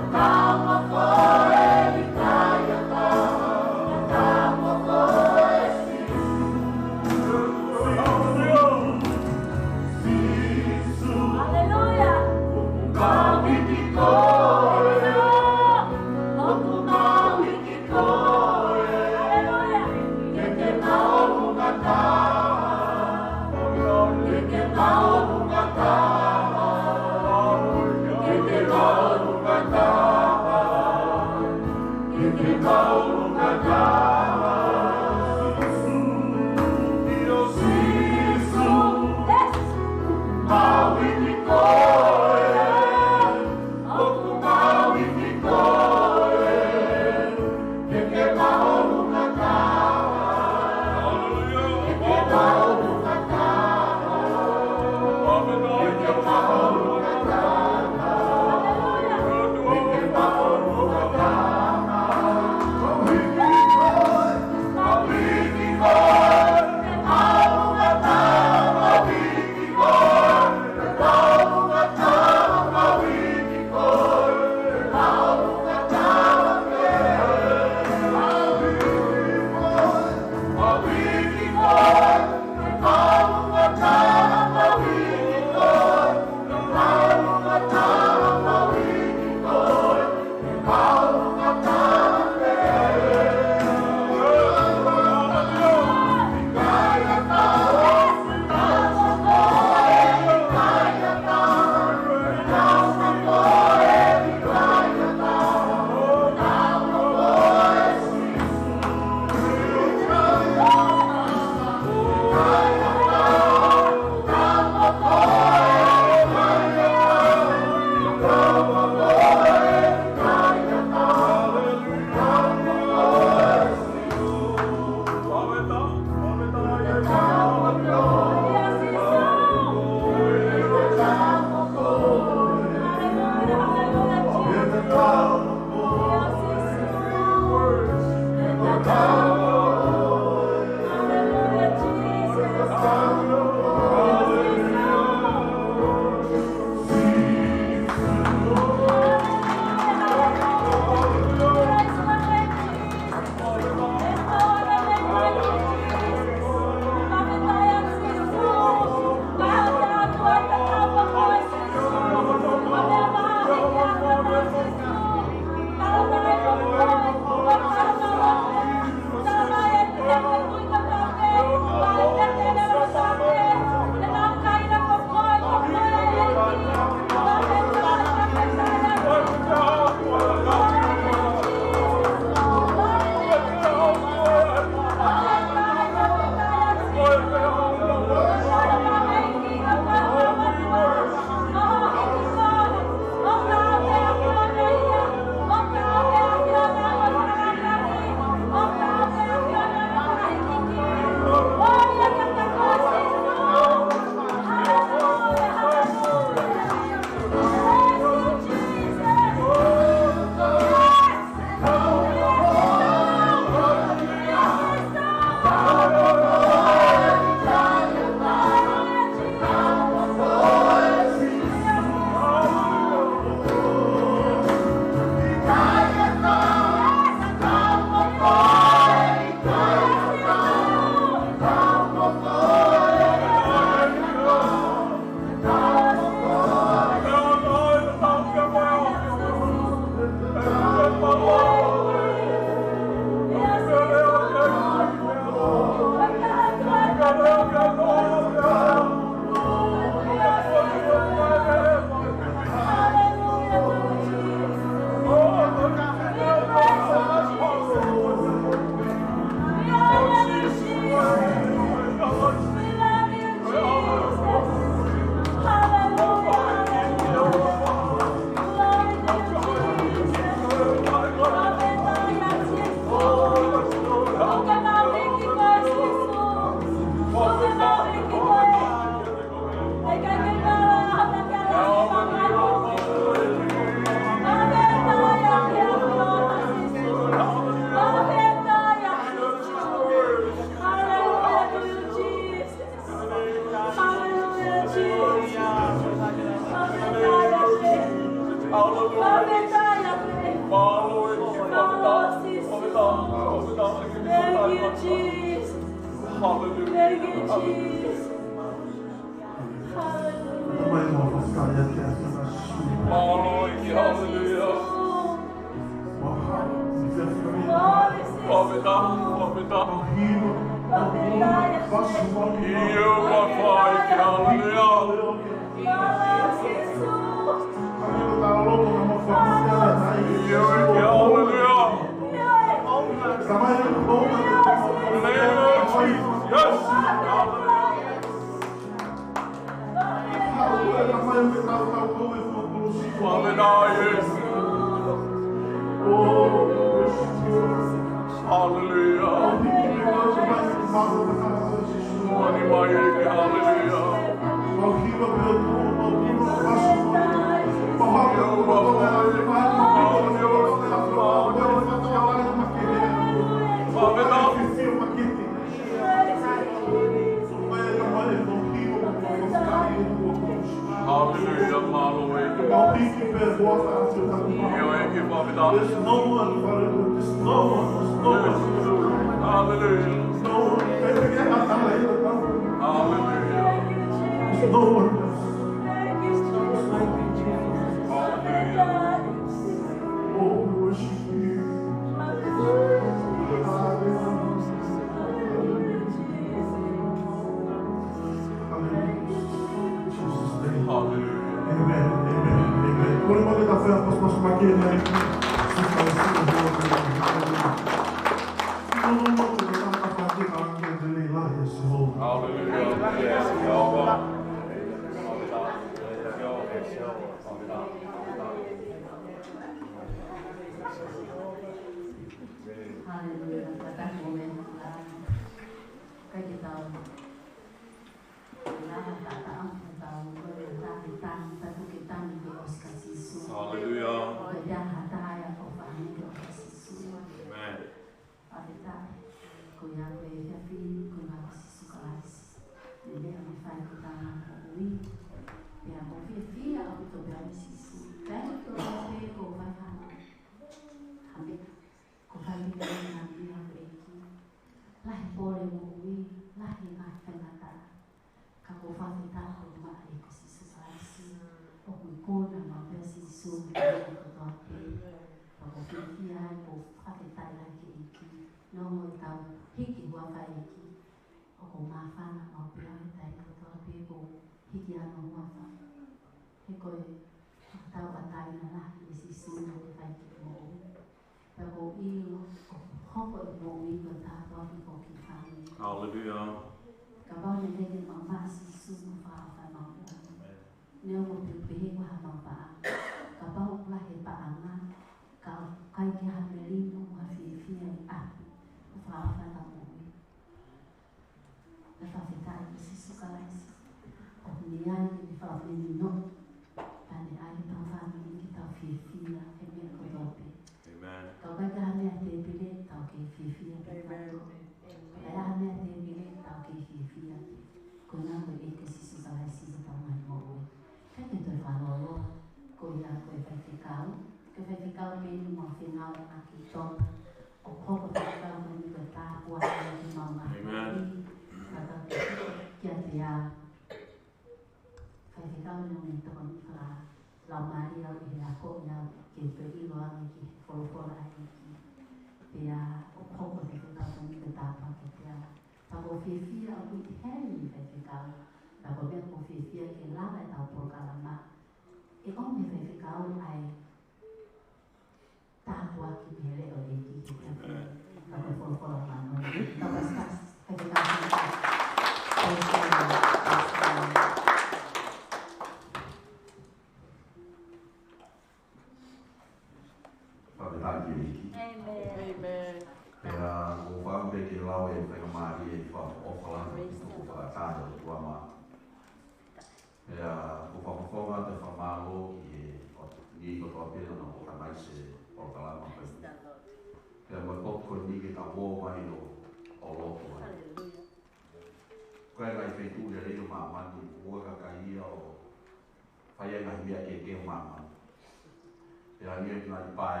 F: Pea ngia ki ngai pae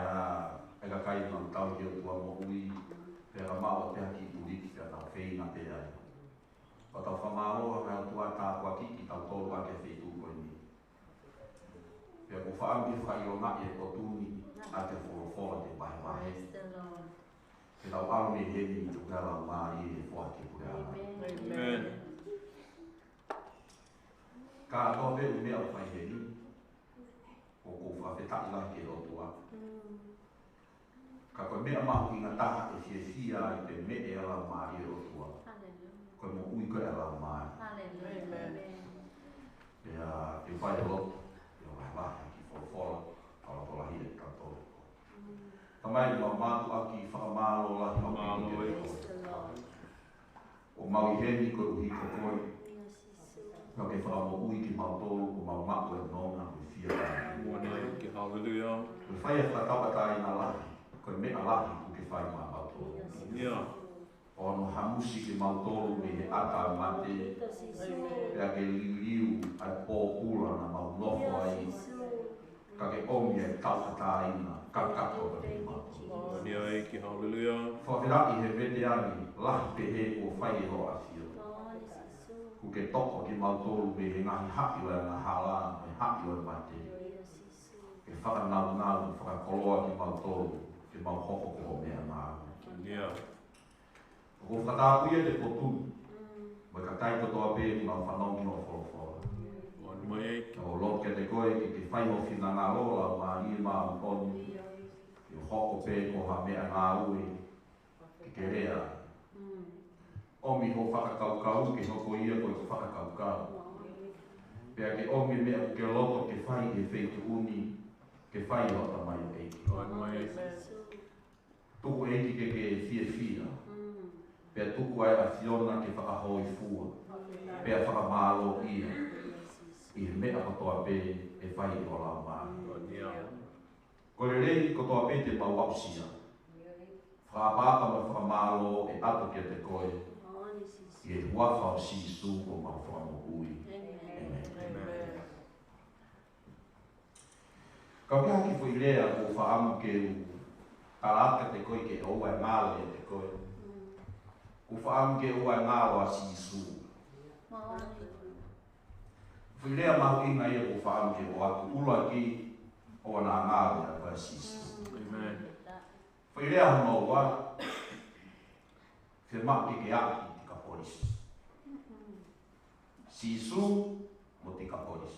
F: e ka kai nang tau ki o tua mo ui. Pea ka maua pea ki puliki pea tau wheina pea ai. O tau whamaro a tua tā kua kiki tau tōru ake whetu koe ni. Pea ko whaambi whai o ngai e ko tūni a te whorofora te pahe pahe. Ke tau aro me heni tu kura lau maa i e wha ke kura ala.
B: Amen.
F: Ka atoa pe u mea o whai heni. O ko whawhetai lahi ke o tua. Ka koe mea mahu i ngā taha e fie fia i te me e ala maa i o tua. Koe mo ui koe ala maa. Pea e whai o loto. E o wai lahi ki whorofora. Kala tola hi e kato. Tamai ma mātu aki whakamālo lahi o ki te koe. O mau i heni koe uhi ko koe. Ka ke whakamo ui ki mau tōru ko mau mako e nōna koe fia kai.
B: Mwana ki hallelujah.
F: Koe whai e whakatawata i nā lahi. Koe mea lahi ku ke whai mā mau tōru.
B: Yeah.
F: O no hamusi ke mau tōru me he ata mate. Pea ke liu ai pō kura na mau nofo ai. Ka ke omi e tawhata ina. Kakato ka te mau tōru.
B: Mwana ki hallelujah.
F: Whawhiraki he vete ani, lahi te he o whai e hoa asio. Ku ke toko ki mau tōru me he ngahi haki o e ngā hala, me haki o e mate. Ke whakanau, whakakoloa ki mau tōru, ke mau hoko ko mea ngā.
B: Yeah.
F: Ko whakatapu ia te potunu, mai ka tai kotoa pē ki mau whanongi o whorofora.
B: Mwana
F: O lot ke te koe ki ke whai o whina ngā rola, mā ni mā mponi. Hoko pē ko ha mea ngā ui ki ke rea. Omi ho whakakaukau ke hoko ia koe ko whakakaukau. Pea ke omi mea ke loto ke whai e wheitu uni ke whai o tamai o eiki. Tuku eiki ke fia fia. Pea tuku ai a fiona ke whakahoi fua. Pea whakamālo ia. I mea katoa pē e whai o la maa. Ko le rei ko toa pete mau wausia. Whaapapa ma whakamālo e ato kia te koe. I e wawhau sisu ko mau whakamo ui. Amen. Ka kia ki fui rea ko whaamu ke u. Taraka te koe ke oua e ngālo e te koe. Ko whaamu ke oua e ngālo a sisu. Fui rea mau inga ia ko whaamu ke o atu ula ki o nā ngāre a koe sisu.
B: Amen.
F: Whai rea hono wa, whi maki ke aki te kaporis. Sisu mo te kaporis.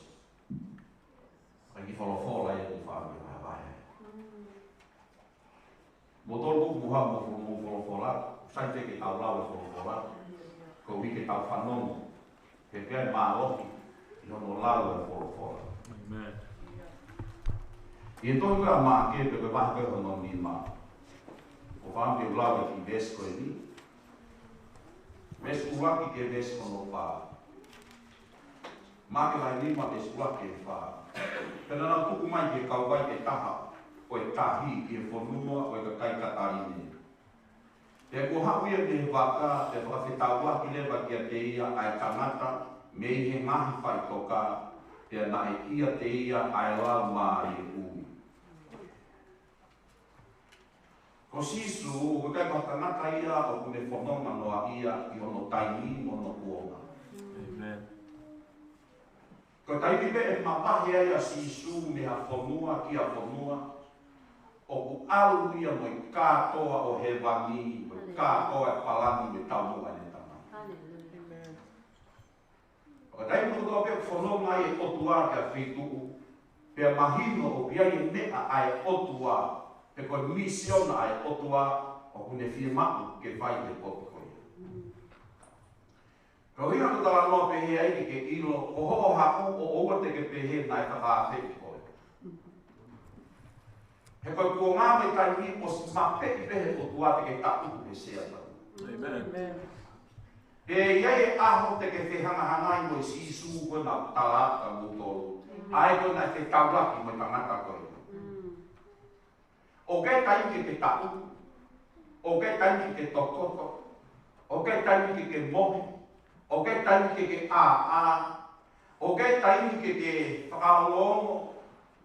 F: Whai ki wholofola e ku whaami o hawaii. Mo tolu muha mo wholofola, sai te ke tau lau e wholofola, ko wike tau whanonu, ke kia mā loki, i hono lau e wholofola.
B: Amen.
F: I tōi kua mā ke pe koe mahi koe hono ni mā. O whaamke ulawe ki ves koe ni. Ves ulaki ke ves hono pā. Mā ke lai lima ves ulaki e pā. Pena nā tuku mai ke kaukai ke taha. Koe tahi ki e whanua koe ka kai kataine. Te ko hapuia te waka te whakawhetau laki lewa ki a te ia ai tangata me i he ngahi whai toka te na e ia te ia ai la mā i e ui. Ko sisu, ko kai whakanata ia o kune whanonga noa ia i hono taimi mono kuonga.
B: Amen.
F: Ko taimi me e mapahe ai a sisu me ha whanua ki a whanua o ku alu ia mo i kātoa o he wangi, mo i kātoa e palani me taunua ne tama. O taimi ko toa pia whanonga ai e otua ki a whituku, pia mahino o pia i mea ai otua, te koe misiona ai otua o kune fie maku ke whai te potu koe. Ko hina ko tala noa pehe ai ke ilo, o ho haku o oua te ke pehe nai whakaawheki koe. He koe kua ngā me kai ni o si mapeki pehe otua te ke tapuku he sea tau.
B: Amen.
F: E iai e aho te ke whehanga hangai mo i sisu koe na talaka mo tolu. Ai koe nai te taulaki mo i tangata koe. O kai tai ki te tapu, o kai tai ki te tokoto, o kai tai ki te mohe, o kai tai ki te a, o kai tai ki te whakaolongo,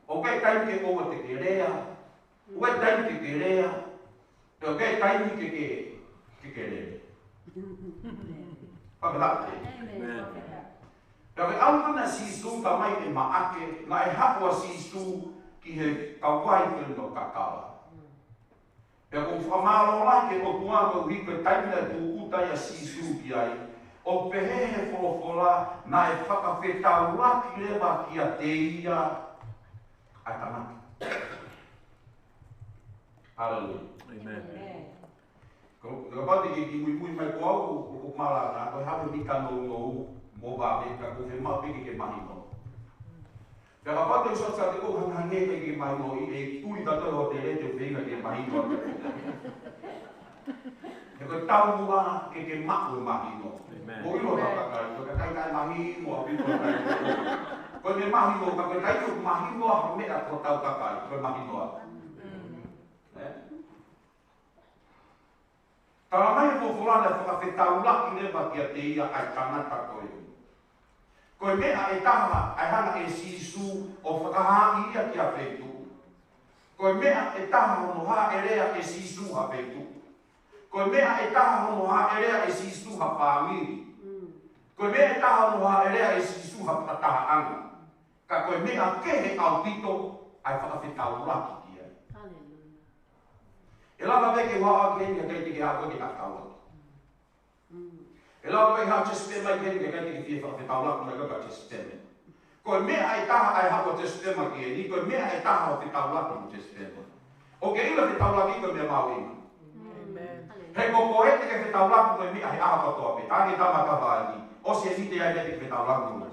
F: O kai kai ke o te kerea. O kai kai ke kerea. O kai kai ke kerea. Pakalate. Tapi au na sisu ka mai e maake, na e hapua sisu ki he kawai ke no kakala. Pea kong whamaro lai ke o tuanga uhipe taimina tu utai a sisu ki ai, o pehehe wholofola na e whakawhetau laki rewa ki a te ia a tanaki. Hallelujah.
B: Amen.
F: Ka pati ki mui mai ko au o mala na ko hawe ni ka no mo ba be ka ko he ma pe ke mahi no. Ka pati so sa te ko hanga nge ke mahi no I e tui ka to te re te venga ke mahi no. Ko tau mua ke ma ko mahi no. Mo ilo ka ka kai mahi mo api ko kai. Ko me mahi no ka kai ko mahi no ha me ka ko tau ka kai ko mahi no. Tala mai ko fulana whakawhetau laki rewa kia te ia ai tanata koe. Koe mea e taha ai hana e sisu o whakahaaki ia kia whetu. Koe mea e taha hono ha e rea e sisu ha whetu. Koe mea e taha hono ha e rea e sisu ha pāmiri. Koe mea e taha hono ha e rea e sisu ha pataha anga. Ka koe mea kehe au pito ai whakawhetau laki. E lava veke hoa ki hengi kei tiki hao ki kakau. E lava veke hao chespema ki hengi kei tiki fie whakawhetau laku mai kaka chespema. Koe mea ai taha ai hao chespema ki hengi, koe mea ai taha o whetau laku mo chespema. O ke ila whetau laku koe mea mau inga. He koko e teke whetau laku koe mea he aha katoa pe, tāne tama kawai ni, o se nite ai teke whetau laku mo.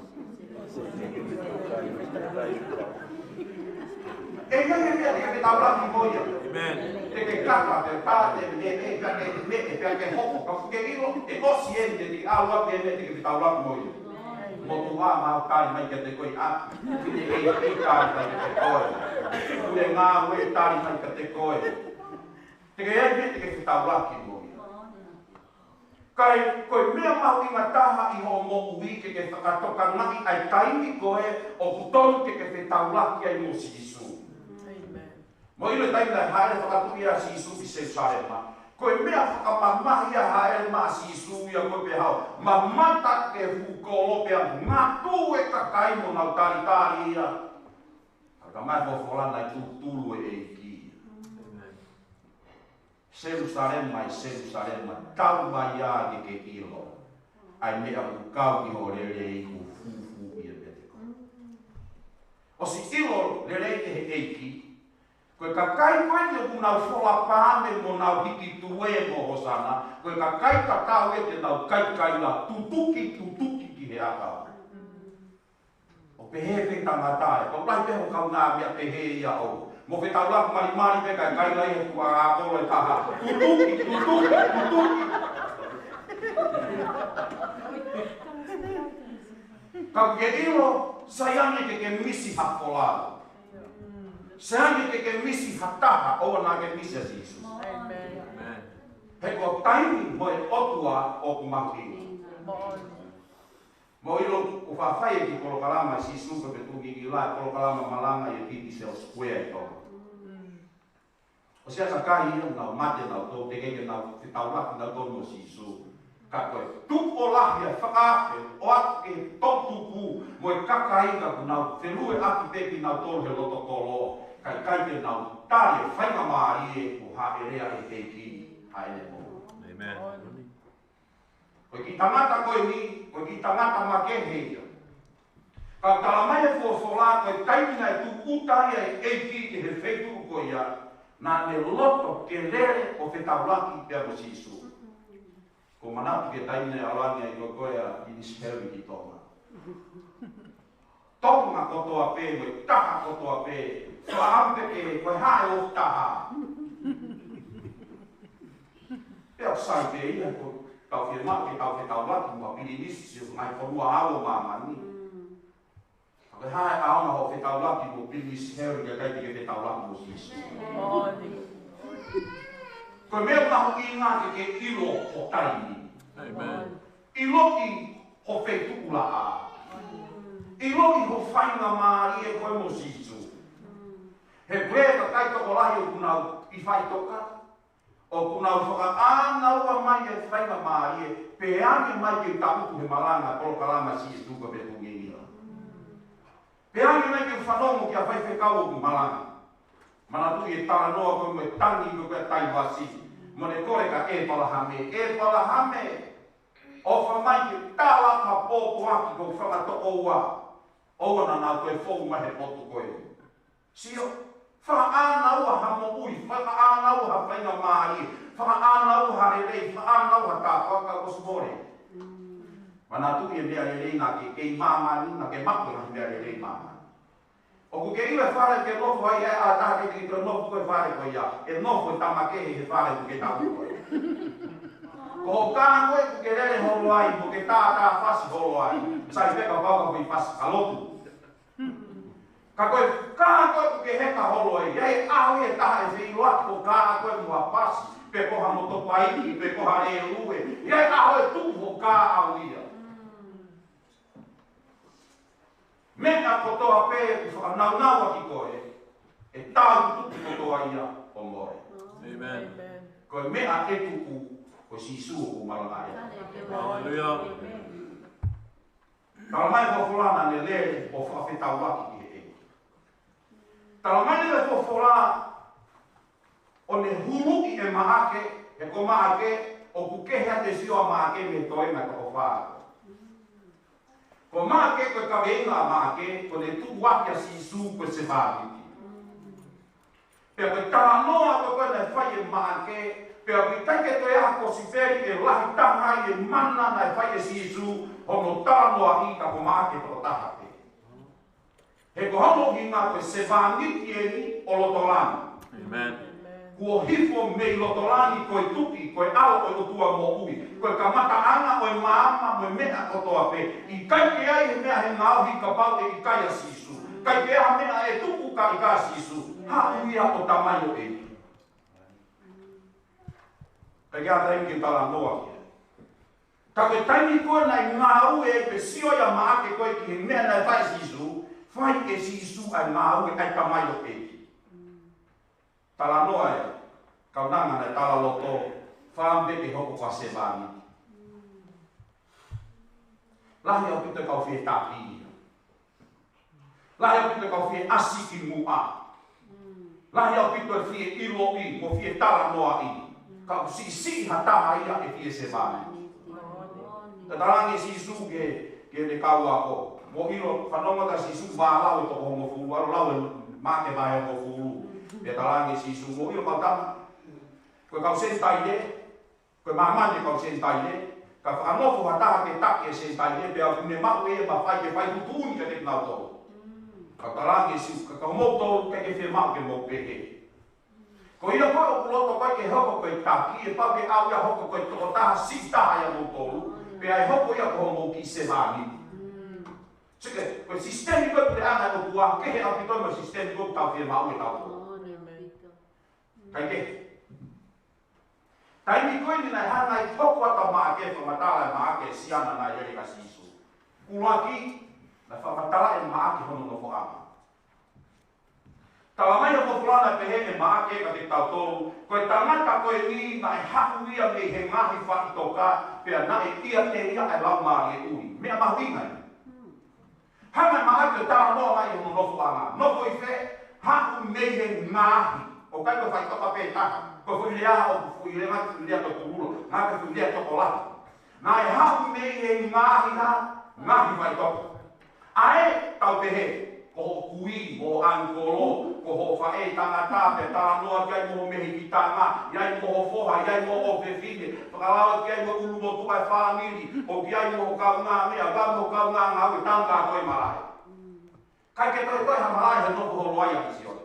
F: E ia he mea teke whetau laku mo ia.
B: Amen.
F: Te kaka te pate me ke hoko ka ke ilo e osiente di awa ke me te ke taula moi mo tua ma kai mai ke te koi a ki te e kai mai ke koi ule nga we tai mai ke te koi te ke e me te ke taula ki moi kai koi me ma i mataha I ho mo uwi ke whakatoka naki ai taimi koe o kuton ke taula ki ai mo sisu. Mo ilo taimina haere whakatuia si Isu ki Jerusalema. Koe mea whakamamahia haere maa si Isu ia koe pe hao. Ma mata ke hukolo pea ngā tū e kakai mo nau tari ia. Haka mai whawholana I tūtulu e ki. Jerusalema I Jerusalema. Tau mai ia ke ilo. Ai mea kukau ki ho rere I ku fufu ia beteko. O si ilo rere te he eiki. Koe ka kai koe te ku nau whola pāme mo nau hiki tue mo hosana. Koe ka kai ka tau e te nau kai la tutuki ki he akau. O pehe pe tangata e, ko lai peho kau ngā mea pehe ia o. Mo whetau laku mari pe kai lai e kua ākolo e taha. Tutuki. Kau ke ilo, sayane ke misi hapolao. Seani ke misi hataha o na ke misi Jesus. Amen. He ko taimi mo e otua o kumaki. Mo ilo o whawhai ki kolokalama si suka petuki ki lai kolokalama malanga I titi sel square to. O sea ka kai ia nau mate nau to te keke nau whitau laki nau to no si su. Ka koe tupo lahia whakaafe o ake totuku mo e kakai ka ku nau whenue aki peki nau tolu he loto kolo. Kai te nau tāre whainga maari e o hae rea e te ki haere mo.
B: Amen.
F: Koe ki tangata koe ni, koe ki tangata makeheia. Ka talamai e whosola koe taimina e tu utaia e ki te he whetu koe ia, na ne loto ke lere o whetaulaki pia mo sisu. Ko manatu ke taimina e alangia I koe a Inishewi ki tonga. Tonga kotoa pē, koe taha kotoa pē, whaampe ke koe hae o taha. Pea sai pe ia ko tau whia maki tau whetau laki mua pili nisi mai whanua awo mamani. Koe hae aona ho whetau laki mua pili nisi heo I kai tike whetau laki mo sisi. Koe mea tahu I ngā ke ilo ho taimi. Ilo ki ho whetu ula a. Ilo ki ho whainga maari e koe mo sisu. He pēka kai toko lahi o kunau I whai toka. O kunau whakaana ua mai e whainga maa ie. Peangi mai ke tautu he malanga polo kalama si e tuka pe tungia. Peangi mai ke whanongo ki a whaifekau o ku malanga. Mana tu e tala noa koe me tangi koe tai wasi. Mone kore ka e palahame. E palahame. O whamai ke tala ka pōpo aki ko whakatoko ua. Oua na nā koe whou mahe potu koe. Sio, whakaana ua ha mo ui, whakaana ua ha whainga maari, whakaana ua ha rerei, whakaana ua tā whaka osmore. Mana tu e mea rerei nā ke kei māmani, nā ke mako na mea rerei māmani. O ku ke iwe whare ke nofo ai a tāke ki te nofo koe whare koe ia, e nofo e tamakehe he whare ku ke tāku koe. Ko kāna koe ku ke rere holo ai, ko ke tā whasi holo ai, sai peka wauka koe whasi kalotu. Ka koe kāna koe ku ke heka holo ai, iei ahu e taha e whiu atu ko kāna koe mua pasi, pe koha mo topo aiki, pe koha e rue, iei ahu e tuku ho kā au ia. Mena kotoa pē ku whakanau ki koe, e tāu tuku kotoa ia o more.
B: Amen.
F: Koe mea e tuku ko sisu o malanga ia.
B: Hallelujah.
F: Talamai whawhulana ne le o whawhetau waki ki e. Talamai ne whawhulana o ne huruki e maake, e ko maake, o ku kehea te sio maake me toe mai ko whaa. Ko maake koe kaweinga maake, ko ne tu waki a sisu koe se whāwiki. Pea koe taranoa koe ne whai e maake, pea ki taike te aha ko siferi e lahi tangai e mana na e whai e sisu hono taranoa i ka ko maake toko tahate. He ko hono hi ngā koe se wāngiti e ni o lotolani.
B: Amen.
F: Kua hifo mei lotolani koe tuki, koe ao koe utua mo ui, koe ka mata anga koe maama moe mea kotoa pe. I kaike ai he mea he ngāuhi ka pau e i kai a sisu. Kaike aha mea e tuku ka i ka sisu. Ha uia o tamaio e ni. Kaike a taimi ke tala noa kia. Ka koe taimi koe nai ngāu e pe sio ia maake koe ki he mea nai whai sisu, whai e sisu ai ngāu e ai tamaio e ni. Tala noa e, kaunanga na tala loto, whaambe te hoko kwa se vāni. Lahi au pita kau whie tāpii. Lahi au pita kau whie asi ki mua. Lahi au pita whie ilo i, mo whie tala noa i. Kau si ha taha ia e whie se vāni. Tatarangi si su ke ne kau ako. Mo ilo whanonga ka si su vālau e toko hongo fulu, aro lau e māke vai hongo fulu. Pea talangi si sungo io matama. Koe kau sentai le, koe mamane kau sentai le, ka whanofo hataha ke take sentai le, pea kune mau e ma whai ke whai tutuni ka te nau tolu. Ka talangi si, ka mou tolu ke whi mau ke mou pehe. Ko ina koe o kuloto koe ke hoko koe taki, e pau ke au ia hoko koe toko taha si taha ia mou tolu, pea e hoko ia koe mou ki se vāni. Sike, koe sistemi koe pute ana o kua, kehe au pitoi mo sistemi koe tau whi mau e tau tolu. Kaike. Taimi koe ni nai hana i toko ata maake whamatala e maake siana na ere ka sisu. Kulaki na whamatala e maake hono no whaama. Talamai o mofulana pehe e maake ka te tautolu, koe tangata koe ni na e haku ia me he ngahi whaitoka, pea na e ia te ia e lau maari e ui. Mea mahuingai. Hanga maake o tara noa mai hono no whaama. Nofo i whe, haku me he ngahi. O kai ko fai toka pe taka, ko fui lea o fui lea mati fui lea toko ulo, ngā ka fui lea toko lahi. Ngā e hau mei e ngāhi na, ngāhi fai toka. Ae, tau te he, ko ho kui, ko ho angkolo, ko ho whae tangata, pe tala noa kiai mo mehi ki tanga, iai mo ho foha, iai mo o whewhine, whakalawa kiai mo ulu mo tuai whaamiri, o kiai mo kau ngā mea, wā mo kau ngā ngā ue tanga koe marae. Kai ke toi koe ha marae he noko ho loai a kisioni.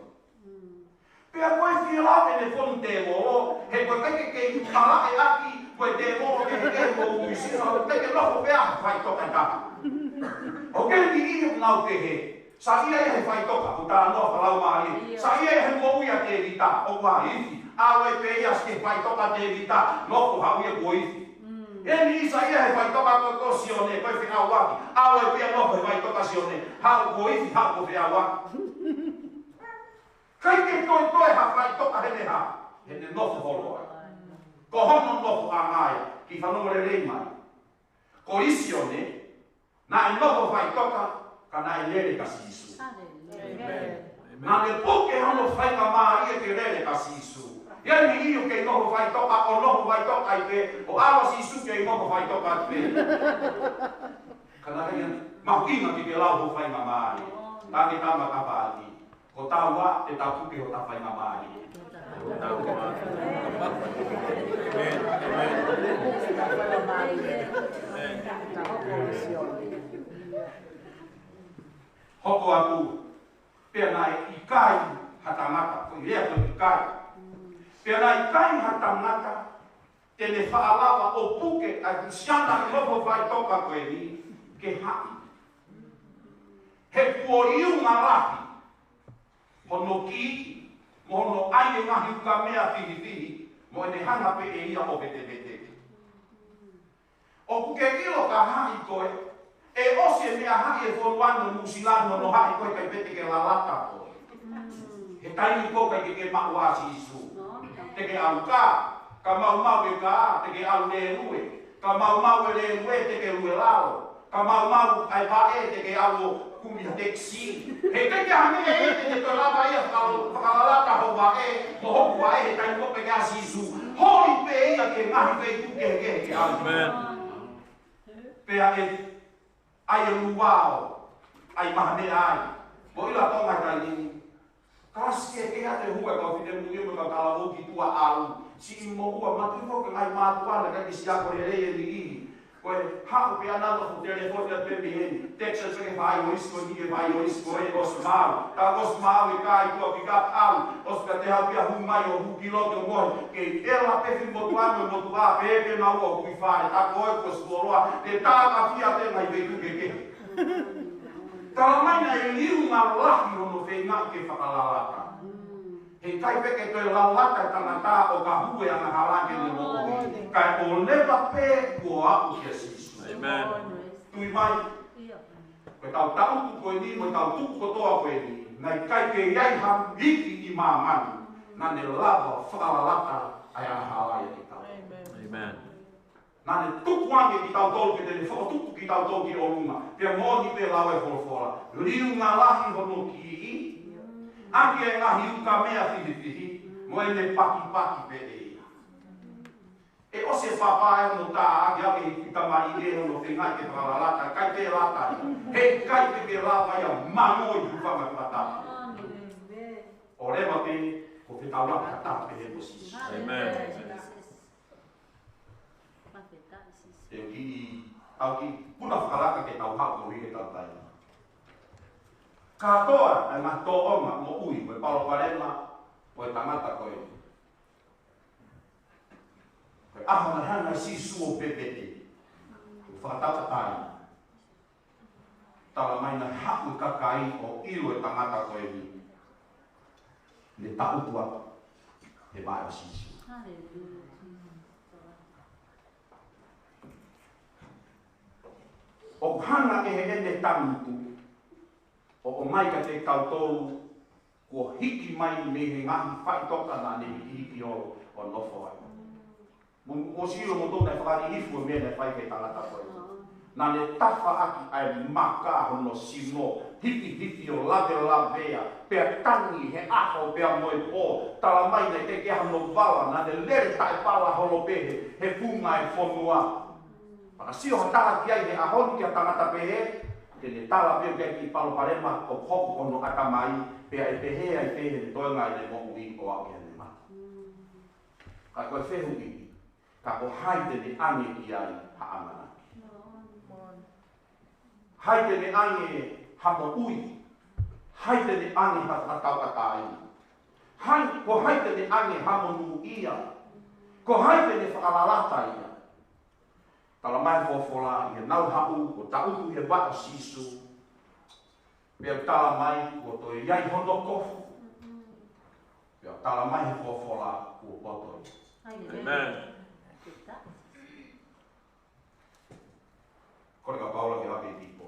F: Pea koe whilau e ne whonu te moro, he koe keke kei tala e aki, koe te moro ke he mo uisina, o keke loko pea whai toka taka. O kei ki iho nau te he, sa ia e he whai toka, o tā noa whalau maari, sa ia e he mo uia te vita, o kua iwi, awe pe ia ske whai toka te vita, loko hau ia kua iwi. E ni isa ia he whai toka koe ko sione, koe whina waki, awe pia loko he whai toka sione, hau kua iwi, hau ko whina waki. Kai ke toi hawhai toka hene ha. Hene nofo holo ai. Ko hono nofo angai. Ki whanonga rei mai. Ko isi o ne. Na e nofo whai toka. Ka na e lere kasi isu. Na le poke hono whai ka maa ia ke lere kasi isu. Ia ni iu ke nofo whai toka. O nofo whai toka i pe. O awa si isu ke nofo whai toka i pe. Ka na hea mahukinga ki ke lau ho whai ka maa ia. Tangi tama ka paati. Ko taua e tau puke ho ta whai ka maa ia. Hoko aku pia nai ikai hatangata, ko irea ko ikai. Pia nai ikai hatangata, tene whaalawa o puke ai kusiana i lopo vai toka koe ni, ke haki. He kua iu ngā rahi, hono ki, mo hono aie ngahi uka mea whihi, mo ene hanga pe e ia o bete. O kuke ilo ka hai koe, e ose mea hai e whoruano musilano no hai koe kai bete ke lalata koe. He taini koe kai ke mau asi isu. Te ke au ka mau e ka, te ke au le rue, ka mau e le rue te ke rue lao, ka mau ai pae te ke au kumi teksi. He te ke hange e te te lava ia whakalalata ho wae, mo hoku wae he taini koe ke asi isu. Hoi pe ia ke ngahi pe tuke ke au. Pea e ai e luao, ai mahane ai. Mo ila tonga kai ni. Kaske ke ate hua kau fide mungi mo kau kala hoki tua au. Si imo hua matu fo ke ngai matua na kai si ako re e ni. Koe hau pe anata fu telefone pe mi. Texas ke vai o isko ni ke vai o isko e os mau. Ta os mau e kai tua ki ka au. Os ka te hau pia hu mai o hu kiloto mo. Ke ela pe fi motuano motua pe ke na o ku fa ta koe ko skoloa. Te ta ka fia te mai ve ku ke. Kalau maina e liu ngā lahi hono whenga ke whakalalata. He kai peke toi lalata tangata o ka hue anga harake ni mo. Kai o lewa pe kua aku kia sisu. Tui mai. Koe tau tautu koe ni, koe tau tuku kotoa koe ni. Nai kai ke iai ham hiki i mamani. Nane lava whakalalata ai anga harake ki tau. Amen. Nane tuku ange ki tau tolu ke tene whakatuku ki tau tolu ki o runga. Pea mōni pe lawe whorofora. Liu ngā lahi hono ki i. Ake e ngahi uka mea whihi. Mo e ne paki pe e ia. E ose papae no tā ake ake ki tamari e hono whengai ke whakalata. Kai te lata. He kai te pe lawa ia manoi hupanga kata. O rewa pe ko te tau raka kata pe he posis. Amen. E ki au ki puna whakalaka ke tau hau ko hike tau tai. Katoa ai ngā tō onga mo ui koe palo parema koe tangata koe. Koe aha na hana si suo pepete. Koe whakatata tai. Tala mai na haku kakai o ilo e tangata koe ni. Ne tautua he mai o sisu. O hana e he ene tamutu, o mai ka te kautolu, kua hiki mai me he ngahi whaitoka nā ne hiki o nofo ai. Mo siro mo tōna e whakari hifu e mea whai kei tangata koe. Nā ne tawha aki ai maka hono simo, hiki o lavea, pea tangi he aho pea moe pō, tala mai nei te ke hono wala, nā ne lere tai pala hono pehe, he punga e whonua. Paka sio hatala ki ai he ahoni ki a tangata pehe, tene tala peo kia ki palo parema o koku kono akamai, pea e pehe ai pehe ne toenga i le moku i o au kia ne mati. Ka koe whehu i, ka o haite ne ange ki ai ha amana. Haite ne ange hamo ui, haite ne ange hatau katai. Ko haite ne ange hamo nu ia, ko haite ne whakalalata ia. Tala mai fofola i nau hau ko tautu he waka sisu. Pea tala mai ko toi iai hono kofu. Pea tala mai he fofola ko potoi. Amen. Kore ka paula ki hape tipo.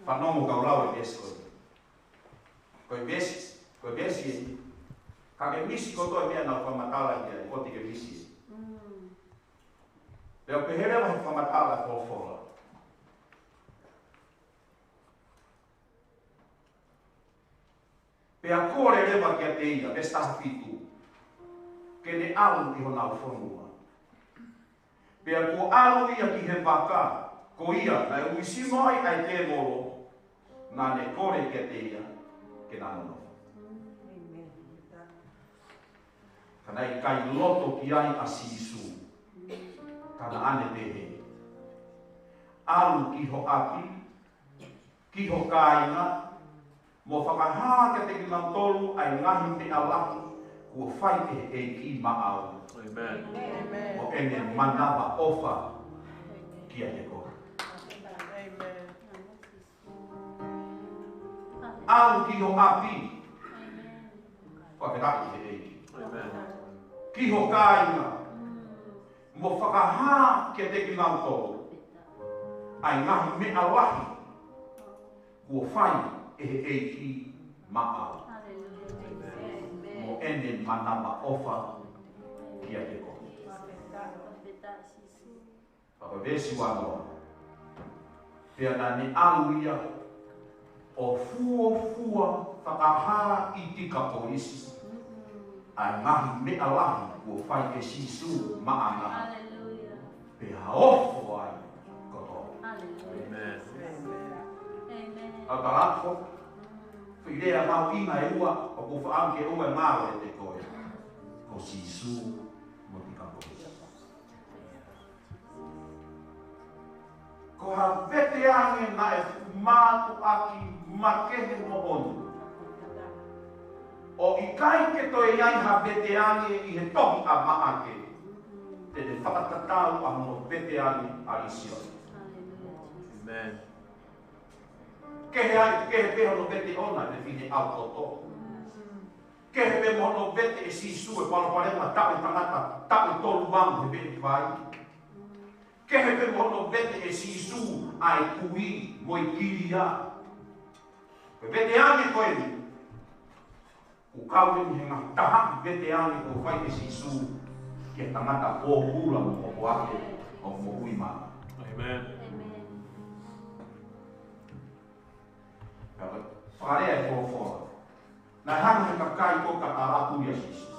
F: Whanongo ka ulawe esko. Koe mesi. Ka ke misi koto mea na whamatala kia, ko te ke misi. Leo pe here wahi whamatala whawhora. Pe a kore rewa kia te ia, pesta hafitu. Ke ne alu i hona whanua. Pe a ko alu ia ki he waka, ko ia, na e uisi mai ai te moro, nā ne kore kia te ia, ke nā nono. Kana i kai loto ki ai a sisu. Kana ane pehe. Alu ki ho api, ki ho kāinga, mo whakaha ke te ki tolu ai ngahi me alahi, kua whai e ki maau.
B: Amen.
F: O ene manawa ofa ki a te kora. Alu ki ho api, whakaraki he eiki. Ki ho kāinga, mo whakaha ke te ki tolu, ai ngahi me alahi, kua whai e eiki maau. Mo ene manawa ofa ki a te kora. Papa vesi wanoa. Pea na ni alu ia o fua whakaha i tika o isi. Ai ngahi me alahi kua whai e sisu maana. Pea ofo ai koto.
B: Amen.
F: A tarako, whirea mau inga e ua, o ko whaam ke ua ngāo e te koe. Ko sisu mo tika o isi. Ko ha vete ange na e mātu aki makehe mo onu. O i kai ke toi ai ha vete ange i he tohi a maake. Te te whakatatau a mo vete ange a isio.
B: Amen.
F: Kehe peho no vete ona te whine au toto. Kehe pe mono vete e sisu e paloparema tau tangata, tau tolu wangu he vete vai. Kehe pe mono vete e sisu ai kui moi kiria. Pe vete ange koe ni. O kau ni he ngā taha vete ange ko whai e sisu ke tangata o hula o koake o mo hui mana.
B: Amen.
F: Whakarea e whawhora. Nai hana he kakai ko ka taratu ia sisu.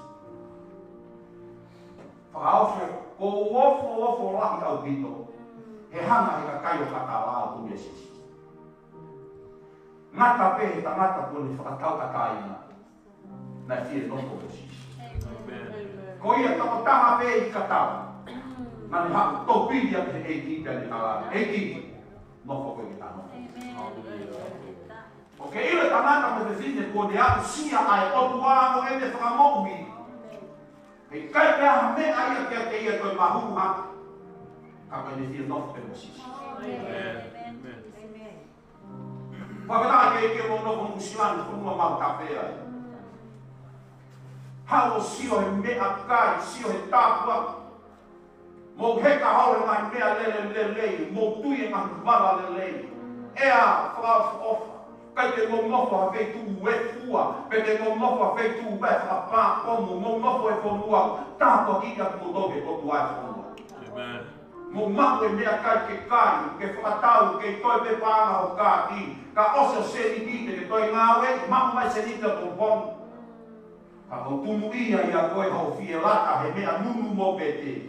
F: Whakaofo, ko ofo lahi au pito. He hana he kakai o ka taratu ia sisu. Ngata pehe tangata ko ni whakatau kakaina. Nai whie noko o sisu. Ko ia tako taha pehe i katau. Nani haku topiri a te eiki pia ni ala. Eiki, noko koe ki tano. O ke ila tangata mo te whine ko ne atu sia ai otu amo e te whakamoumi. Hei kai pia ha mea ia kia te ia koe mahu ha. Ka koe ne whie noko pe mo sisi. Whakataka ke eke mo noko musilani whanua mau kawhea. Hao sio he mea kai, sio he tāpua. Mo heka haore mai mea lele, mo tui e mahi wala lele. Ea whakawha ofa. Kai te ngomofo a feitu e fua, pe te ngomofo a feitu e whakapā komu, ngomofo e whanua, tāpua ki a kumotoke kotu ai whanua.
B: Amen.
F: Mo mahu e mea kai ke kai, ke whakatau, ke toi pe pāna o kāti, ka ose o senitite ke toi ngāwe, mahu mai senita tō ponu. Ka tō tumu ia i a koe hau whie lata, he mea nunu mo pete.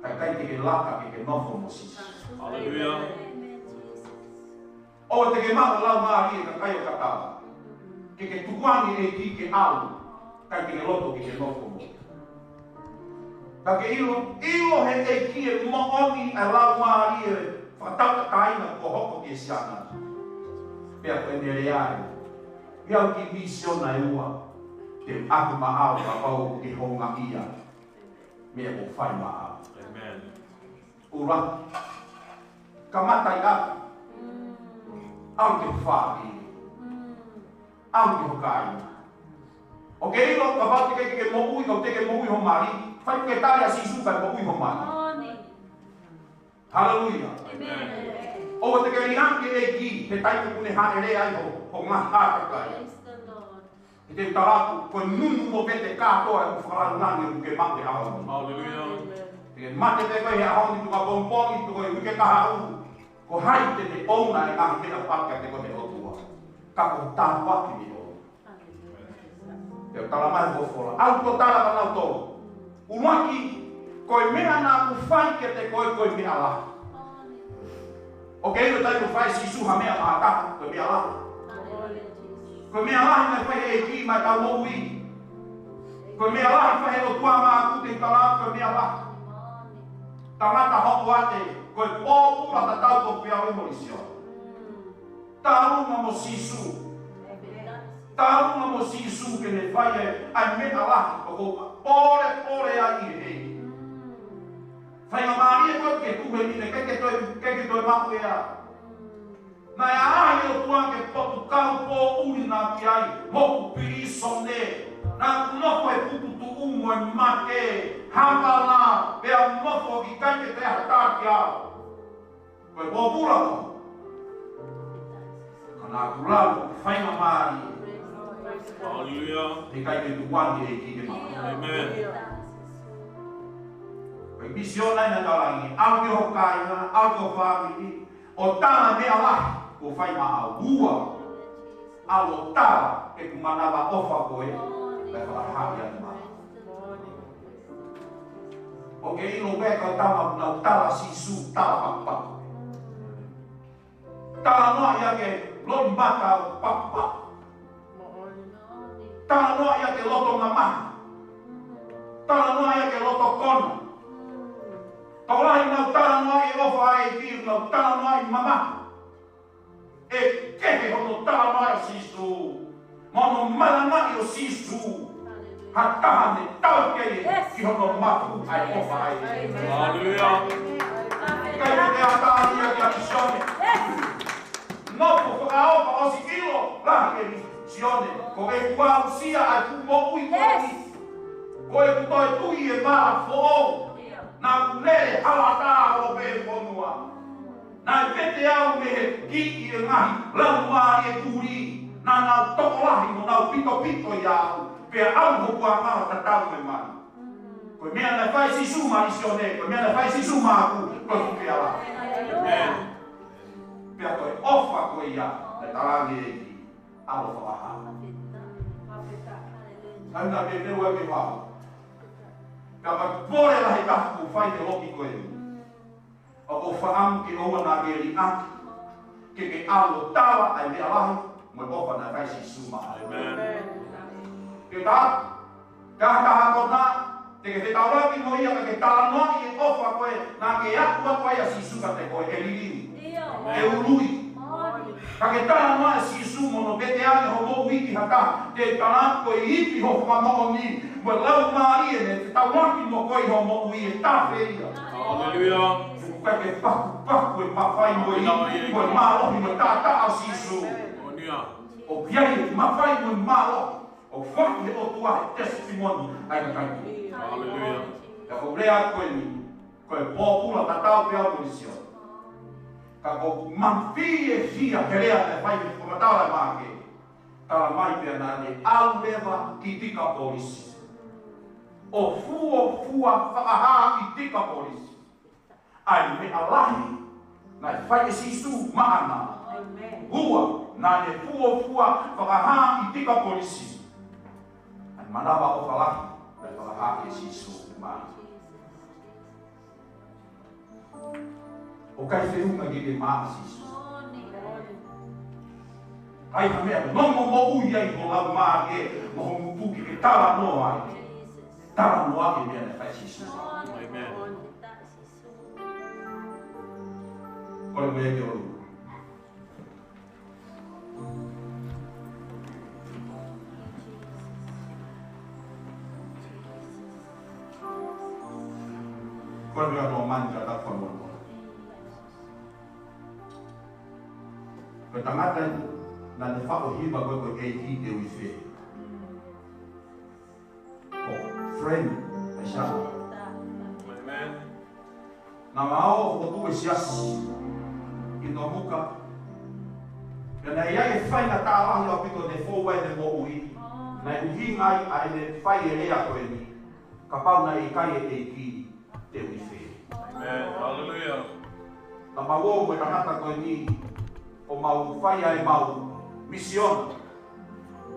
F: Kai te ke lata ke nofo mo sisi.
B: Hallelujah.
F: O te ke mahu lau maari e ka kai o katawa. Ke tuangi e ki ke alu, kai ke loto ke nofo mo. Ka ke ilo he e ki e mooni e lau maari e whakatau ka kaina ko hoko ke siana. Pea koe nere ai. Iau ki misiona e ua. Te aku maau ka pau ke honga ia. Mea o whai maau.
B: Amen.
F: Ura. Ka matai aku. Au te whāki. Au te hokai. O ke ilo ka whāti ke mo ui kau te ke mo ui ho mari. Whai ke tari a sisu kai mo ui ho mari. Hallelujah.
B: Amen.
F: O te ke rihanke e ki, te taipu kune haere ai ho ngā hākakai. Te tarapu ko nunu mo vete katoa e whakarangi ngangi ke mate ahau.
B: Hallelujah.
F: E mate te koe he ahau ni tuka pompongi tuko e wike kahau. Ko hai te te ouna e ngahi te apaka te koe te otua. Ka ko tāwaki ni o. Te talamai ko whola. Au to tala ka nau tō. Umaki koe mea nā ku whai ke te koe mea la. O ke ilo tai ku whai si suha mea maataka koe mea la. Koe mea lahi mai whahe e ki mai tau mou i. Koe mea lahi whahe o tua maa kute tala koe mea lahi. Tangata hoku ate, koe pōpura ta tau ko pia o imorisio. Tarunga mo sisu. Tarunga mo sisu ke ne whahe ai mea lahi o ko pore a i hei. Whainga maari e koe ke tuhe ni ne keke toi maku e a. Nai ahi o tua ke potu kau pō uri nā ki ai, moku piri sonde, nā kunofo e putu tu umo e make, hapana, pea unofo ki kai ke te hataki au. Koe pōpura no. Ka nā kurau, whainga maari.
B: Hallelujah.
F: Te kai ke tuwangi e ki ke maka.
B: Amen.
F: Koe misionai na tarangi, au ke hokaina, au ke whāwiri, o tāna mea lahi. Ko whai maa ua alo tala e kumanawa ofa koe le whakahari ane maa. O ke ino weka tama nau tala sisu tala pakpaku. Tala noa ia ke loni mata o pakpaku. Tala noa ia ke loto ngamaha. Tala noa ia ke loto kona. Taulahi nau tala noa i ofa ai kiu nau tala noa i mamaha. E kehe hono tala mai o sisu. Mono malanga i o sisu. Hatahane tau kei ki hono mafu ai ofa ai.
B: Hallelujah.
F: Kai te atani ia ki a kisione. Nopo whaka ofa o si ilo. Lahi e mi sione. Ko e kua usia ai kumo ui koni. Ko e kutoe tui e maa fō. Nā kunere halata o pe whonua. Nā pete au me he ki i e ngahi, lau maari e kuri, nā nau tokolahi no nau pito i au, pea au hokua mara ta tau me mani. Koe mea na whai si suma i sione, koe mea na whai si suma aku, koe kupea la. Pea koe ofa koe ia, na tarangi e ki, alo whakaha. Hauna me meua me wau. Pea mai pore lahi kaku whai te loki koe ni. O whaam ke oa nā ke ri aki, ke alo tawa ai mea lahi, mo ofa nā kai si suma. Ke tā, kaha kona, te ke te tauraki mo ia ke tala noa i e ofa koe, nā ke akua koe a si suka te koe, e lirini, e urui. Ka ke tala noa e si sumo no te ane ho mo wiki haka, te tala koe ipi ho whamoho ni, mo lau maari e ne, te tauraki mo koe ho mo ui e tāwheria.
B: Hallelujah.
F: Ke paku e mawhai mo i, mo e mālohi mo tātā au sisu. O piai e mawhai mo i mālohi, o whaki e o tua e testimoni ai ka kaiki.
B: Hallelujah.
F: Ka ko rea koe ni, koe pōpula tatau pe au morisio. Ka ko manwhi e fia he rea e whai me whamatala māke. Tala mai pia nā ne au lewa ki tika polisi. O fua whakaha ki tika polisi. Ai me alahi, nai whai e sisu maana. Hua, nā ne fua whakaha i tika polisi. Ai manawa o whalahi, nai whakaha e sisu maana. O kai whiunga ki te maa sisu. Ai ha mea, nomo mo ui ai ho lau maa ke, mo ho mupuki ke tala noa ai. Tala noa ke mea nai whai sisu maana.
B: Amen.
F: Koe mea ke oru. Koe mea no mani ka tāwha mono. Koe tangata na ne whako hiba koe koe kei ki te ui whee. Ko friend e shaka.
B: Amen.
F: Na mao o tu e siasi. I no muka. Pena ia e whainga tāwahi o pito ne fōwai ne mo ui. Nai uhingai a ele whai e rea koe ni. Ka pau na e kai e ki te uiwhe.
B: Amen. Hallelujah.
F: Na mawo mo tangata koe ni o mau whai ai mau misiona.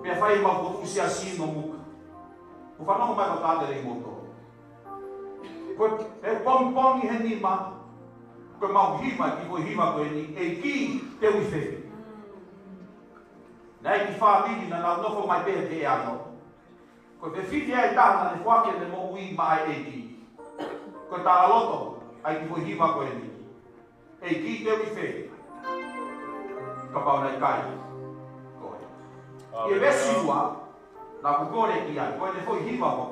F: Pea whai mau ko usia sino muka. Ko whanau mai ka tātere i moto. Koe e pong-pong i he ni ma. Koe mau hima ki koe hima koe ni e ki te uiwhe. Nei ki whāmini na nau nofo mai pēhe te ano. Koe te whiti ai tāna ne whake ne mo ui mai e ki. Koe tāra loto ai ki koe hima koe ni. E ki te uiwhe. Ka pau nei kai. Koe. E vesi ua, na ku kore ki ai. Koe ne foi hima mo.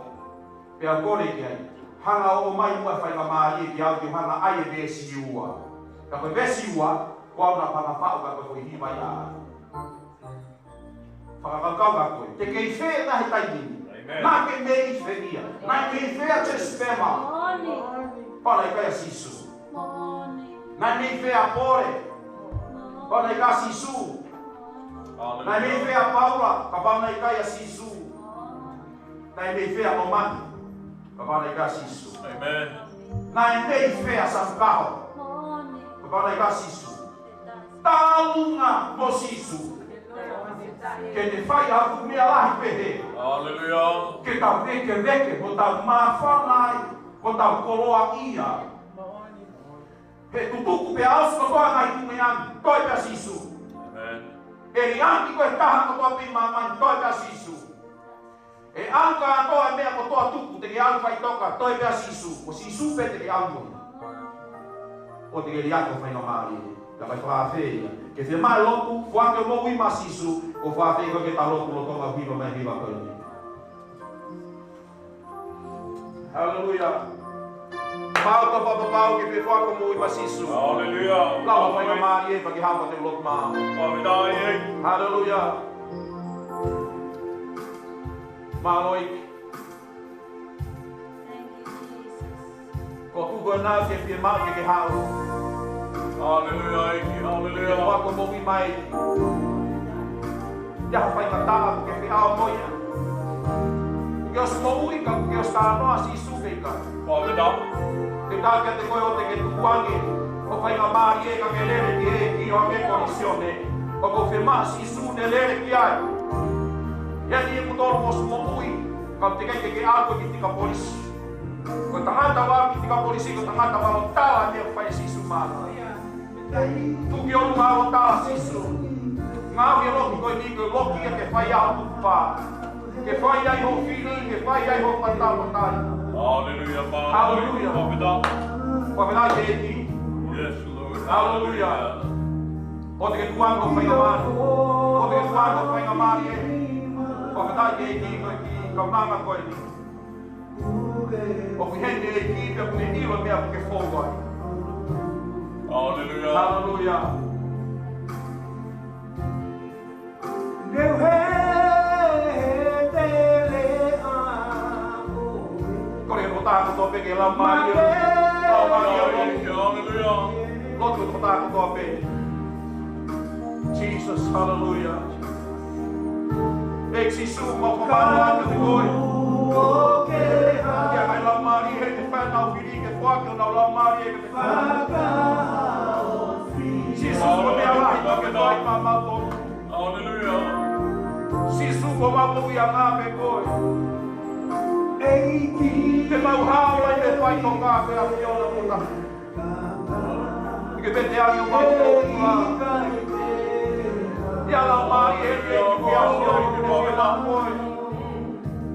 F: Pea kore ki ai. Hanga o mai mua whai ka maa i ki au ki hanga ai e vesi ua. Ka koe vesi ua, kua una panga whao ka koe foi hima i a. Whakakakau ka koe. Te kei whea na he taitini. Nā ke mei whengia. Nā kei whea te spema. Pana i kai a sisu. Nā mei whea pore. Pana i ka sisu. Nā mei whea paula. Ka pana i kai a sisu. Nā mei whea omani. Ka pana i ka sisu. Nā mei whea sankaho. Ka pana i ka sisu. Tālunga mo sisu. Ke ne whai aku mea lahi pehe.
B: Hallelujah.
F: Ke tau veke mo tau mawhanai, mo tau koroa ia. He tutuku pe ausu ko toa ngai kume ani, toi pia sisu. E ri anki koe taha ko toa pima mani, toi pia sisu. E anka toa mea ko toa tuku, te ke alfa i toka, toi pia sisu. Ko sisu pe te ke alfa. O te ke ri anki o whainga maari. Ka mai whaafeia. Ke te mai lotu, whake o moui ma sisu, o whaafeia ko ke ta lotu lo tonga hiva mai hiva koe ni. Hallelujah. Pau ka papapau ke pe whaka moui ma sisu.
B: Hallelujah.
F: Lau whainga maari e pa ki hawa te lotu maa. Hallelujah. Maloi. Ko tu koe nā ke pia mau ke hau.
B: Hallelujah. Hallelujah.
F: Ke whaka moui mai. Ia whainga tāna ke pe ao moia. Ke os moui ka ke os tānoa sisu keika. Te tākia te koe o te ke tukuange. O whainga maari e ka ke lere ki e ki o ake kondisione. O ko whima sisu ne lere ki ai. Ia ni e kutoro mos moui. Ka te kei ke alko ki tika polisi. Ko tangata wā ki tika polisi, ko tangata wā o tāla ni e whai sisu māna. Tuki o runga o tāla sisu. Ngāwi e loki koe ni koe loki e ke whai au tupā. Ke whai ai ho whiri, ke whai ai ho patai.
B: Hallelujah, Father.
F: Hallelujah. Whawhenai te eki.
B: Yes, Lord.
F: Hallelujah. O te ke tuanga o whainga māri. O te ke tuanga o whainga māri e. Whawhenai te eki koe ki kaunanga koe ni. O ki hende eki pia kune iwa mea ke whōwai.
B: Hallelujah.
F: Hallelujah. Kore ko tāko tō peke lau māri e. Lau māri e
B: Hallelujah.
F: lotu ko tāko tō peke. Jesus, hallelujah. Ek sisu mau pamana ake te koe. Kia mai lau māri e te whanau whiri ke whake o nau lau māri e ke te whanau. Sisu ko mea lahi ko ke tai mā mātou.
B: Hallelujah.
F: Sisu ko mau i a ngā pe koe. Te mau haola i te whai tonga pe a whiona puta. I ke pete ali o mau tōpua. Ia lau māri e te ki a whiona ke koe la koe.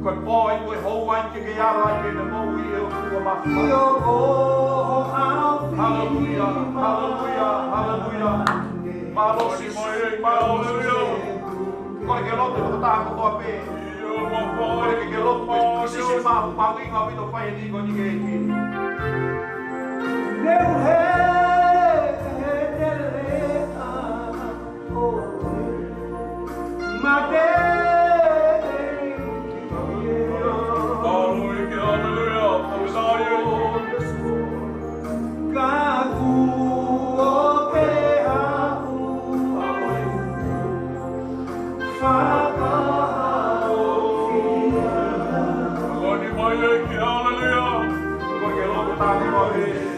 F: Koe pōi koe hou ai ke ara i ke ne mau i e o kua mawha. Hallelujah, hallelujah, hallelujah. Malo sisu, malo sisu. Koe ke lote o tāko toa pē. Koe ke lote koe sisi mau inga pito whai e niko ni ke eki.
B: Hallelujah.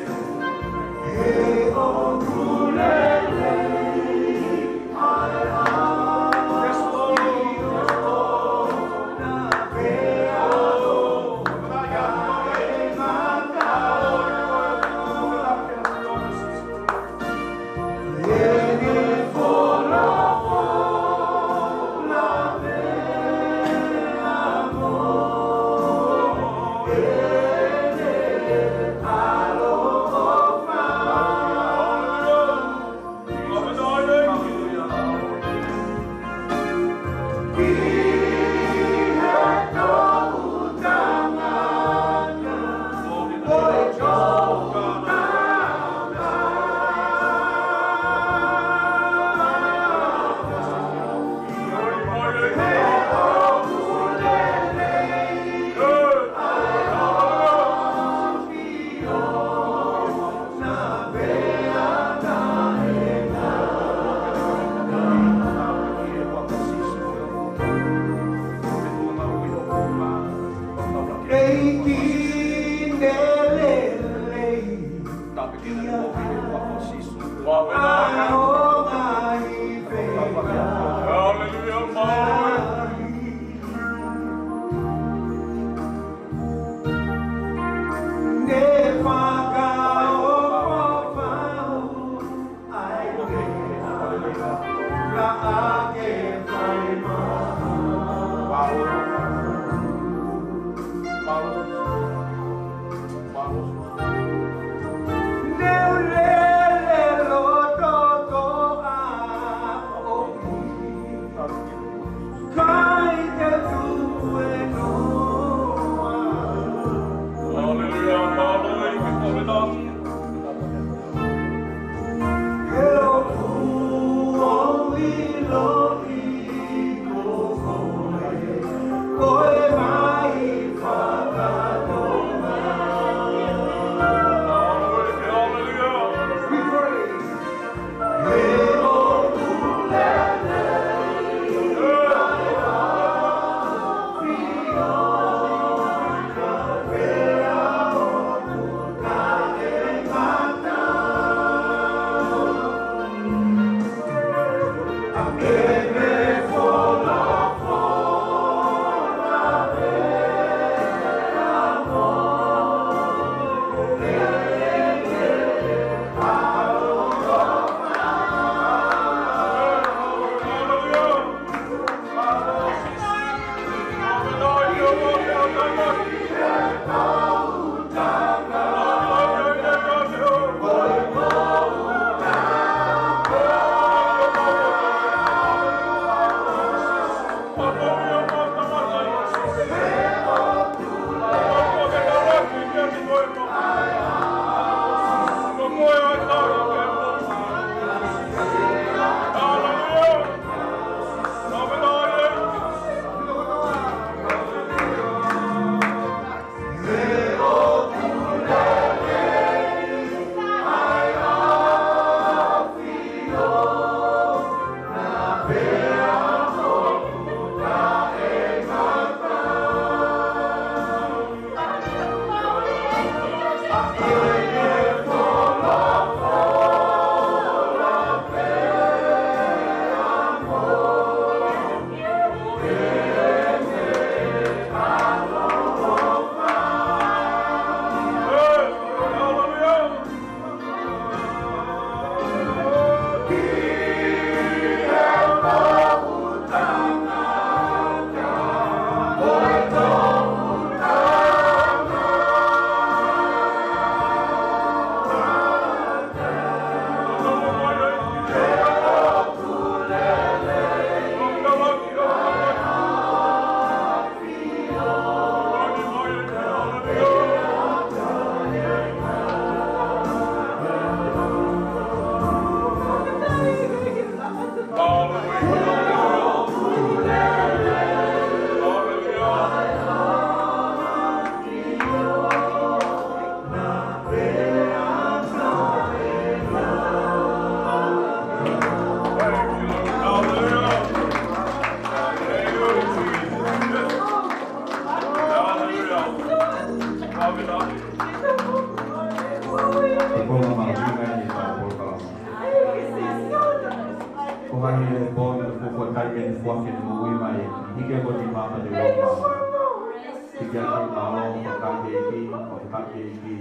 F: hake ki.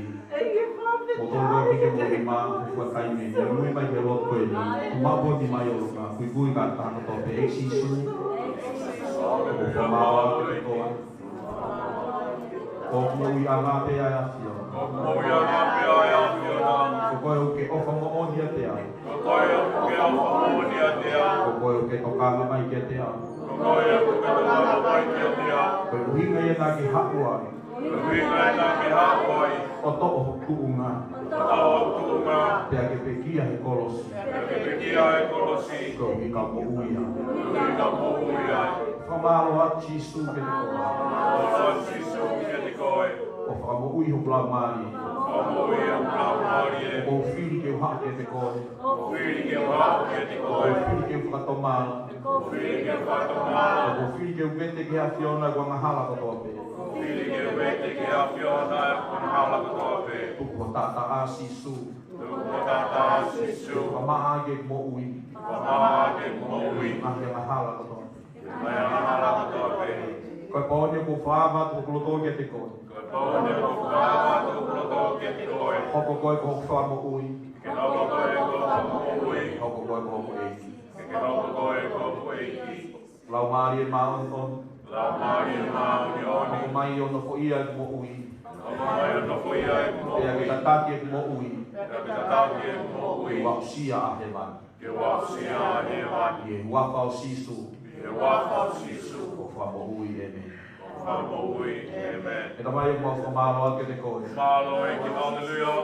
F: Mo tolo ki ke mo hima fua kai me ni lui mai ke lo ko ni. Ma bo di mai o ka kui ka ta to pe sisu. Ko ma ke to. Ko mo i ala pe ai afio. Ko mo i ala pe ai afio na. Ko o ke o mo o dia te ai. Ko o ke o mo dia te ai. Ko o ke to ka mai ke te ai. Ko o ke to ka mai ke te ai. Ko hinga ia na ki hapu ai. Hinga ia na ki hapu ai. O to o tuunga. O tuunga. Te ake pe kia he kolosi. Te pe kia he kolosi. Ko i ka mo uia. I ka mo uia. Whamaro a Chisu ke te koe. Whamaro a Chisu ke te koe. O whakamo ui ho plau maari. Whakamo ui ho plau maari e. O whiri ke uha ke te koe. O whiri ke uha ke te koe. O whiri ke whakatomara. O whiri ke whakatomara. O whiri ke uwete ke a whiona kua ngahala katoa pe. O whiri ke uwete ke a whiona kua ngahala katoa pe. Tuku o tata a Chisu. Tuku o tata a Chisu. Whamaa ke mo ui. Whamaa ke mo ui. Mahi ngahala katoa. Mai ngahala katoa pe. Koe pōne ko whāwa tō kuloto ke te koe. Koe pōne ko whāwa tō kuloto ke te koe. Hoko koe ko whāmo ui. Ke hoko koe ko whāmo ui. Hoko koe ko hoko eiki. Ke hoko koe ko hoko eiki. Lau maari e maoni on. Lau maari e maoni on. Hoko mai o no ia e mo ui. Hoko mai o no ia e mo ui. Ea ke tataki e mo ui. Ea ke tataki e mo ui. Ke wausia a he mani. Ke wausia a he mani. Ie wapa o sisu. Ie wapa o sisu. Whamo ui e me. Whamo ui e me. E ta mai mo whamaloa ke te koe. Whamaloa e ki hallelujah.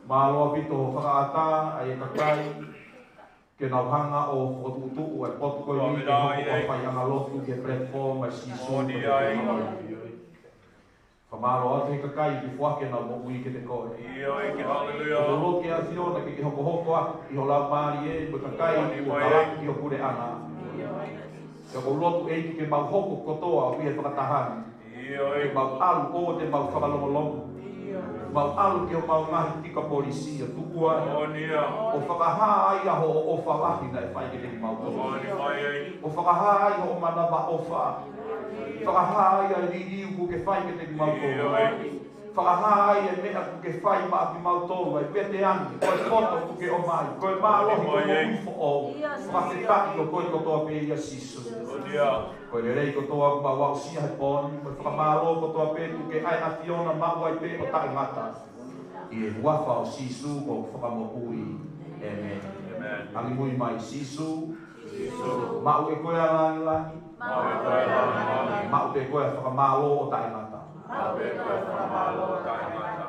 F: Maloa pito whakaata ai e kakai. Ke nau hanga o whotutu o e potu koe ni ke hoko o whai anga lotu ke platform ai sisu. Whamaloa te kakai ki whake nau mo ui ke te koe. Iyo e ki hallelujah. O lo ke a whiona ke hoko hoko a i ho lau maari e mo kakai o kalaki o kure ana. Ka ko lotu e ki ke mau hoko kotoa o ia whakatahani. Ke mau alu o te mau whakalongolongo. Mau alu ke o mau ngahi tika polisia tukua. O whakaha ai aho o whalahi na e whai ke te mau toa. O whakaha ai aho o manaba o wha. Whakaha ai a ririu ku ke whai ke te mau toa. Whakaha ai e mea ku ke whai ma ki mau toa. E pete angi, koe koto ku ke o mai. Koe mālohi ko o uifo o. Whakataki o koe kotoa pe ia sisu. Koe le rei kotoa ku ma wau sia he poni. Koe whakamālo kotoa pe tu ke ai a whiona mau ai pe o tae ngata. I e huafa o sisu ko whakamo ui. Amen. Angi mui mai sisu. Mau e koe alangi langi. Mau te koe whakamālo o tae ngata. Mau e koe whakamālo o tae ngata.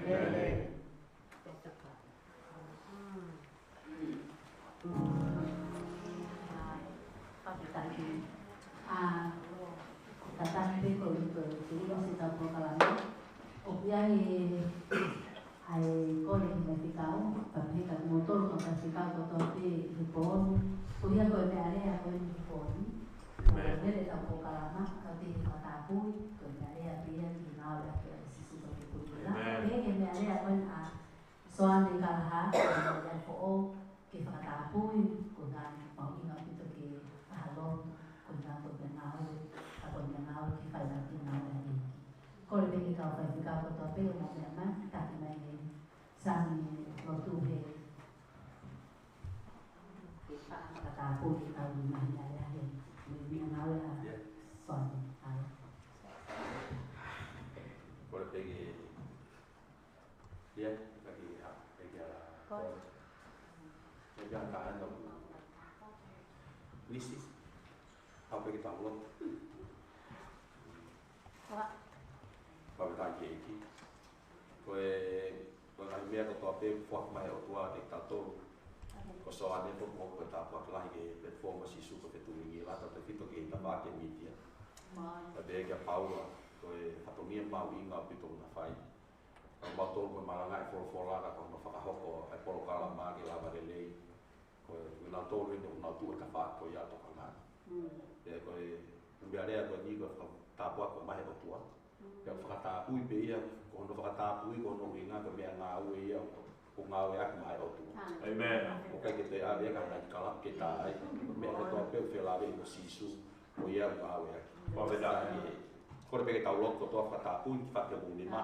F: Amen.
A: Tatang pe ko jadi ko si tapo kalama o ai ko le me ficao papi ka motor ko ka ficao ko to pe pon o ia ko me area ko ni pon me le tapo kalama ka te ka tapu ko me area pia ki na la ke si su ko ko la ke me area ko a so an de kalaha ya ko o ke ka tapu ko na mau ina pito ke halo ko na to pe na Pagkakanaw, kifay natin na natin. Kung may ikaw kay ikaw ko to, pero mo naman, taki na yun, sa amin, magtuhe. Katapos, ikaw yung mahinayahin. May nanawala, son, ay.
F: Kung pegi, yeah, pegi, pegi ang kaan ng Lisis. How pegi tawag? Pagkain keiki, koe ngai mea ko toa pe fuak mai o tua te tato, ko so ane to mo ko ta fuak lai ke platform sisu ko te tuingi la ta te fito ke ta ba ke media. Ta be ke paula koe hatomia mau inga pito na fai. Ko ba to ko malanga e for la ko no faka hoko e polo kala ma ke la ba de lei. Ko na to ri no tu ka fa ko ya to kana. E koe umbea ko ni ko tapua ko mai o tua. Yang whakatapui pe ia, ko no whakatapui ko no inga ka mea ngā ue ia, ko ngā ue aki mai o tua. Amen. O kai ke te awea ka nai kalap ke tāi, mea ke toa peu whelawe i mo sisu, o ia ngā ue aki. Whawetaki. Kore peke tau loto toa whakatapui ki whake muni ma.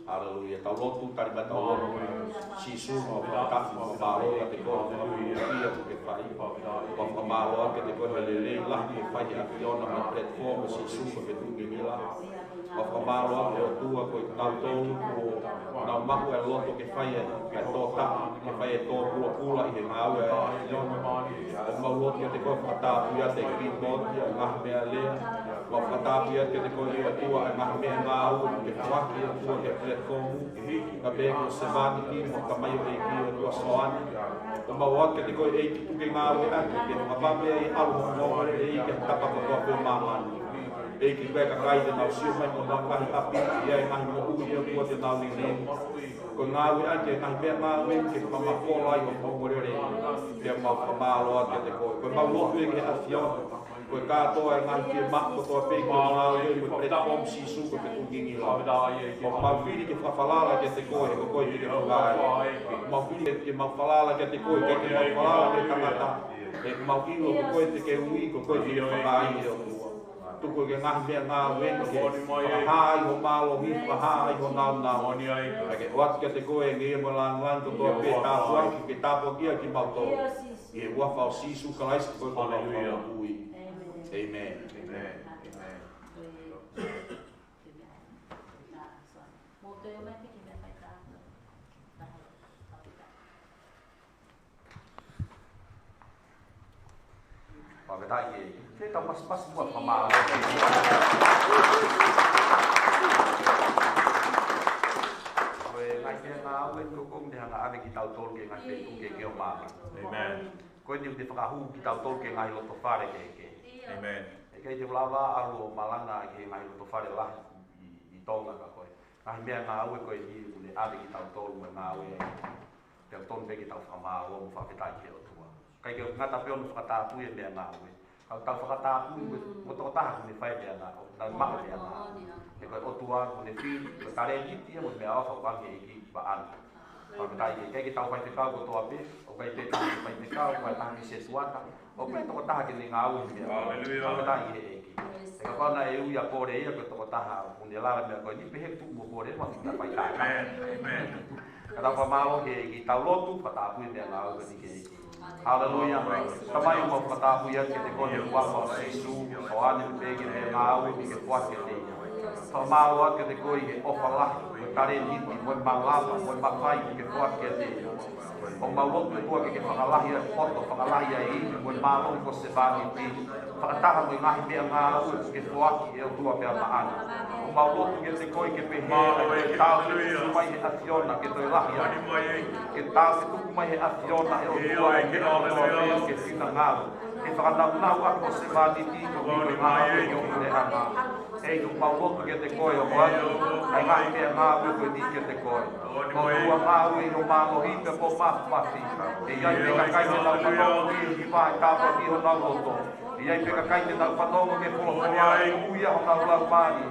F: Hallelujah. Tau loto tari ba tau loto. Sisu ma whakatapu ma māloa te koe whakamuia ko ke whai. Wa whamāloa ke te koe lele lahi e whai a whiona ma platform sisu ko ke tungi ngila. Wa whamāloa ke o tua koe nau tōru ko nau mahu e loto ke whai e tō tapu ke whai e tō pula pula i he ngāu e whiona. O mau loto ke te koe whakatapu ia te keyboard ia ngah mea lea. Wa whakatapu ia ke te koe i o tua e ngah mea ngāu ke whaki o tua ke platform. Ka beko se vani ki mo ka mai o e ki o tua soani. O mau ke te koe e ki tuke ngāu e ake ke whakapame e alu mo e i ke tapa ko tua pio mamani. E ki koe ka kai te nau sio mai mo nau kahi api ia e ngahi mo ui o tua te nau ni nemu. Ko ngāu e ake ngahi mea ngāu e ke mama kōlai o mongorere. Pia mau whamāloa ke te koe. Koe mau lotu e ke awhiona. Koe kātoa e ngahi ke mako toa peki o ngāu e koe pretapom sisu koe pe tungingi la. Ko mau whiri ke whawhalala ke te koe ko koe te whawai. Mau whiri ke mau whalala ke te koe ke mau whalala ke tangata. E mau ilo ko koe te ke ui ko koe te whawai e o tua. Tuko ke ngahi mea ngāu e ke whahai ho mālo hi whahai ho nau nau. Ke watu ke te koe nge mo lang ko toa pe tāpua ke tāpua kia ki mau tō. I e ua whao sisu ka laisi koe ko nau whao ui. Amen. Amen. Pagdai ye. Kita pas buat pemalu. Koe ngai ke ngau e tukung dia ngā ane ki tau tol ke ngai pe tunge ke o mama. Amen. Koe ni te whakahu ki tau tol ke ngai loto whare ke. Amen. E kei te wlawa alu o malanga ke ngai loto whare lah I tonga ka koe. Ngai mea ngau e koe ni une ane ki tau tol me ngau e. Te ton pe ki tau whamau o mu whaketai ke o tua. Kai ke ngata pe onu whakatapu e mea ngau e. Kau tau whakatapu mo toko taha kune whai mea ngau. Nau maha mea ngau. E koe o tua kune whiri, koe tare niti e mo mea au whakwange e ki ba anu. Whaketai e kei ki tau whai te kau ko toa pe. O kai te tau whai te kau, kai tangi se tuata. O koe toko taha ke ni ngau e mea. Whaketai e e ki. E ka whana e uia kore ia koe toko taha. Kune lara mea koe ni pehe tu mo kore ma whina whai taha. Amen. Ka tau whamalo ke e ki tau lotu, whatapu e mea ngau e ni ke e ki. Hallelujah. Kamai mo whatapu ia ke te kone uafa o Sisu. O ane me pegi mea ngau e ke whake te ia. Whamalo a ke te koe ke ofa lahi. Koe tare niti, koe malama, koe mawhai ke whake te ia. O maulotu e tua ke whakalahi a koto, whakalahi a i, koe malo ko se vani pi. Whakataha mo ngahi mea ngau e ke whaki e o tua pia maana. O maulotu ke te koe ke pehe, ke tāu ke tuku mai he athiona ke toi lahi a. Ke tāu ke tuku mai he athiona e o tua e ke o tua mea ke whina ngau. E whakanau ako se vani pi, ko koe ngau e o mune ana. Ei tu maulotu ke te koe o watu, ai ngahi mea ngau e koe ni ke te koe. Ko tua ngau e o malo hipe po mafu mati. E iai peka kai te nau whanongo ki vai tāpa ki ho nau loto. E iai peka kai te nau whanongo ke polo koa e uia ho nau lau mani.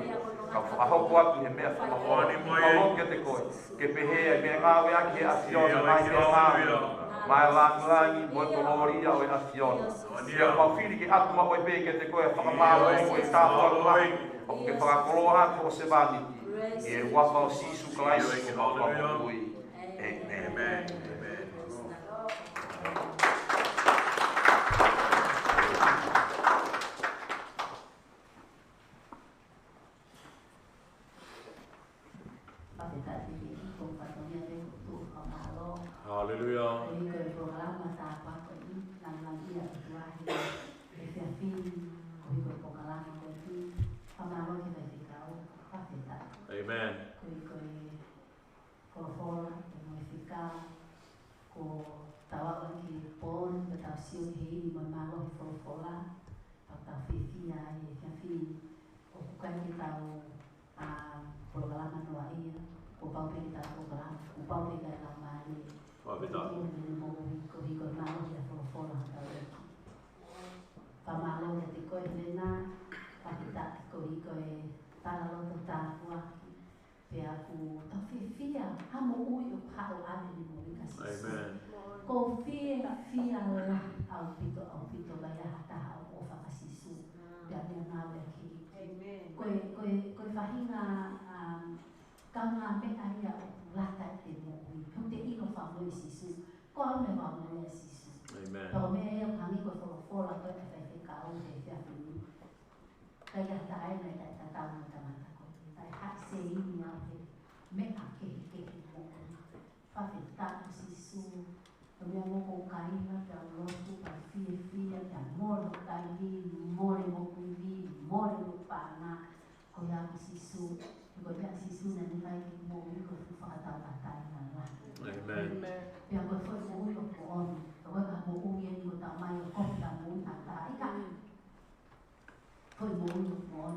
F: Ka whakahoko atu he mea whakahoko. Maulotu ke te koe. Ke pehe e mea ngau e aki he asiona mai mea ngau. Mai langi mo toloria o asiona. Ia mawhiri ke atu ma oi pe ke te koe whakamalo o e tāpa mai. O ke whakakoloha ko se vani. E wafa o Sisu Christ ke mau whakakui. Amen.
B: Hallelujah. Amen. Amen.
A: Ko fia la au pito baya hata au ofa kasisu. Ya dia nawe ki. Amen. Koe whahinga kaunga me aia o lata te mo'i. Kau te ino whamoi sisu. Ko au me whamoi a sisu.
G: Amen.
A: Tau me ea kangi ko wholofola koe te whai ka au te whiawhinu. Kai a tae nei tai tatau na tamata koe. Tai hak se ini au he me a kehi mo'i. Whawhetau sisu. Mea moko kaina, pia lotu, pia fia, pia moro kaini, more moku iwi, more lupana, ko ia sisu, ko ia sisu na ni mai mo ko whakatau atai na la.
G: Amen.
A: Pia ko foi mo uyo ko on, ko ka mo uye ni ko ta mai ko ta mo ata ika. Foi mo uyo ko on,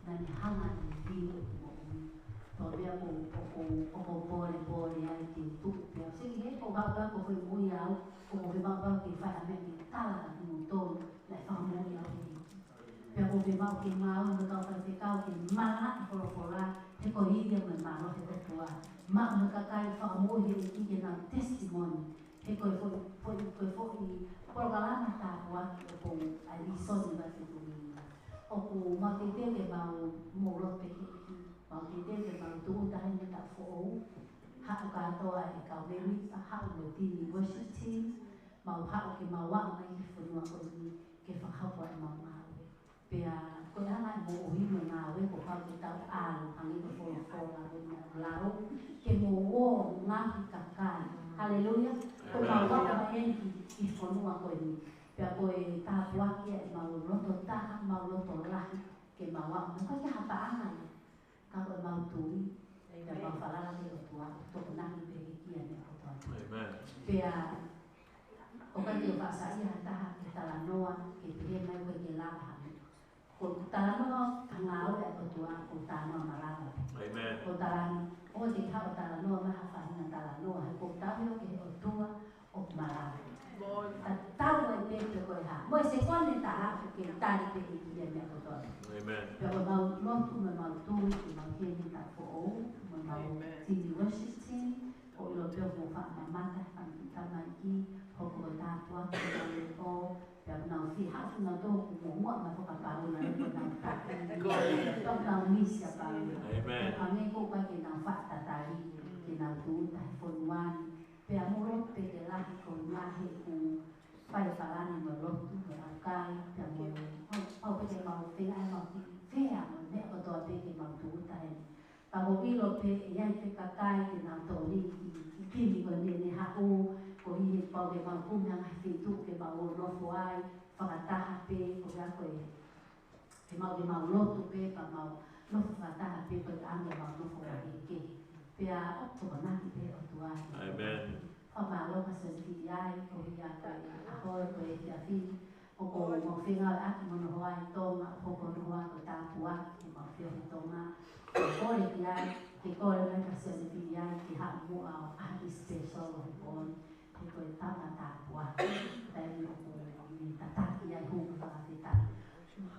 A: na ni hanga ni vi mo uyo. Todavía con pole ai te tupe. Se que ko ba ko foi moi au, como que ba que fai a me tala no todo, la fa moi au. Pero que ba que mau no ka fa que cao que mala por lá, te ko idia me malo te tua. Ma no ka kai fa moi que que na testimonio. Te ko foi por galana ta wa ko ai son ba te tu. O ko ma te que ba mo lo te mau te te mau tu tahi ni ta fo hau katoa e kau mewi hau mo tini worship team mau hau ke mau wa mai ki whanua ko ni ke whakapua e mau ngawe pia ko anga mo ohi mo ngawe ko hau ke tau alu hangi ko whona whona ko ni lau ke mo o ngahi kakai haleluya ko mau wa mai ki whanua ko ni pia ko e tāpua kia e mau loto taha mau loto lahi ke mau wa mai ko ke hapa anga ni kalau mau tui, dan mau falar lagi orang untuk menang bahagia ni orang.
G: Amen.
A: Pia, orang tu bahasa ia dah kita lanoa, kita dia mai bergelar. Kalau kita lanoa ngau ya orang kita lanoa malam.
G: Amen.
A: Kalau kita kita lanoa mah apa yang kita lanoa, kalau tahu ke orang ok malam. Tahu itu tu kau ha. Mau sekolah ni tak, kita tadi bahagia ni orang.
G: Amen.
A: Pero mau lotu me mau tui, mau kini tak fo, me mau tini worship team, o ilo peo mo fa mamata ta mai ki, ho ko ta tua ko le o, pero nau fi ha na to mo mo na ko ka na na ta. To na misia pa.
G: Amen.
A: Ame ko ka ke na fa ta tari, ke na tu ta fo wan, pe amoro pe de la ko na he ku pai falani mo lotu me akai, pe mo au pe mau pe ai mau fea ne o to pe ke mau tu tai pa mo ilo pe ia pe kakai ke na to ni ki ni ko ne ha o ko i pa ke mau ku na fi tu ke mau lo fo ai fa ta pe ko ya ko e mau lo tu pe pa mau lo fa ta pe ko anga mau lo fo ai ke pe a o to na pe o tu ai
G: Amen.
A: o ma lo ka se fi ai ko ia ka a ho ko e ya fi o ko mo whenga aki mono hoa i tonga, o ko no hoa ko tāpua, ke mau whio i tonga. Ke kore ki ai, ke kore mai ka se whii ai, ke haa mua o ahi special o hipon, ke koe tanga tāpua. Tai mi o ko ni tataki ai hunga whakawhita.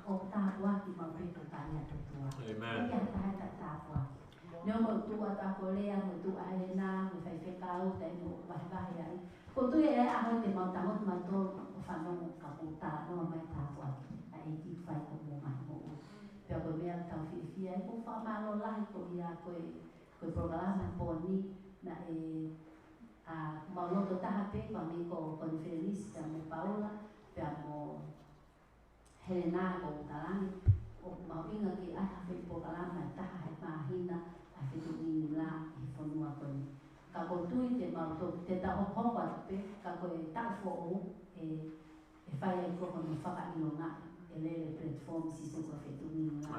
A: O tāpua ki mau whiko tai a tutua.
G: Amen.
A: Ke a tahe ta tāpua. Neo mo tua tāpua lea, mo tua aena, mo whaiwhekau, tai mo wahiwahi ai. Ko tu e aho te mau tahot mato o whanongo ka puta no mai tāpua a e ki whai o mo mai mo o. Pea koe mea tau whiwhia e ko whamalo lahi ko ia koe programa poni na e mau loto taha pe pa mi ko conferencia mo Paula pea mo Helena ko talangi o mau inga ki ai hawhi programa taha he mahina a whitu ni la i whanua koe ni. Ka ko tui te mau tō te tau honga pe, ka ko e tau fo o e whai e koko ni whaka ino ngā e lele platform si se ko whetu ni ngā.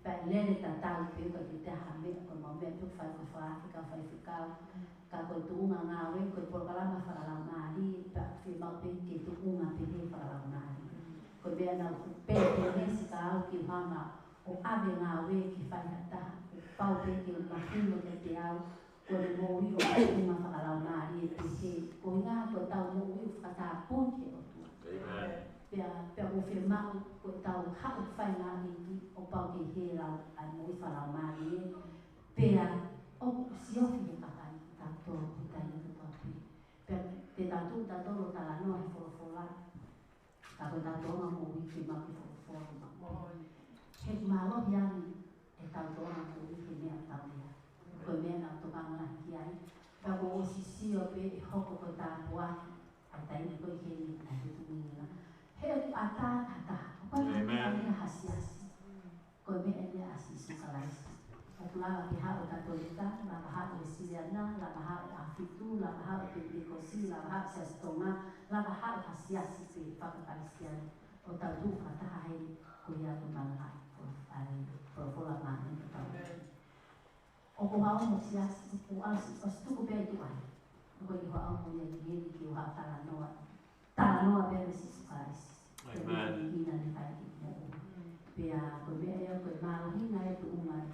A: Pa e lele ta tau pe ka ki te hame ko mau mea tuk whai ko whaafika whai whikau. Ka ko tu unga ngā we ko e porkalama whakalau ngāri pa whi mau pe ke tu unga pe he whakalau ngāri. Ko bea nau pe he si ka au ki hanga o ave ngā we ki whai hata. Pau pe ke mahino ke te au. Ko le mo i o ai uma whakalau ngāri e te he. Ko ngā ko tau mo i o whakatapun ke o tu. Pea o whi mau ko tau hau whai ngāri ki o pau ke he lau ai mo i whalau ngāri e. Pea o siofi e kakai ki tātou ki tai ni kato api. Pea te tātou tātou o tala noa he wholofola. Ka ko tātou ngā mo i ki mau ki wholofola. He malo hiani pe hoko ko ta puaki ai tai ko ke ni ai tu ni la he ata ko ni hasiasi ko me ene asi sukalais la ha katolika la ha siriana la ha afitu la ha pentecosi la ha sestoma la ha hasiasi pe pakalistian o ta tu kata hai ko ya ko mala ko ai ko la mani o ko ha mo siasi ko asi tu ko be tu ai ko i ha mo ya ni ki ha ta no be si sukalais amen ina ni kai mo pe a ko be ya ko ma ni na e tu umai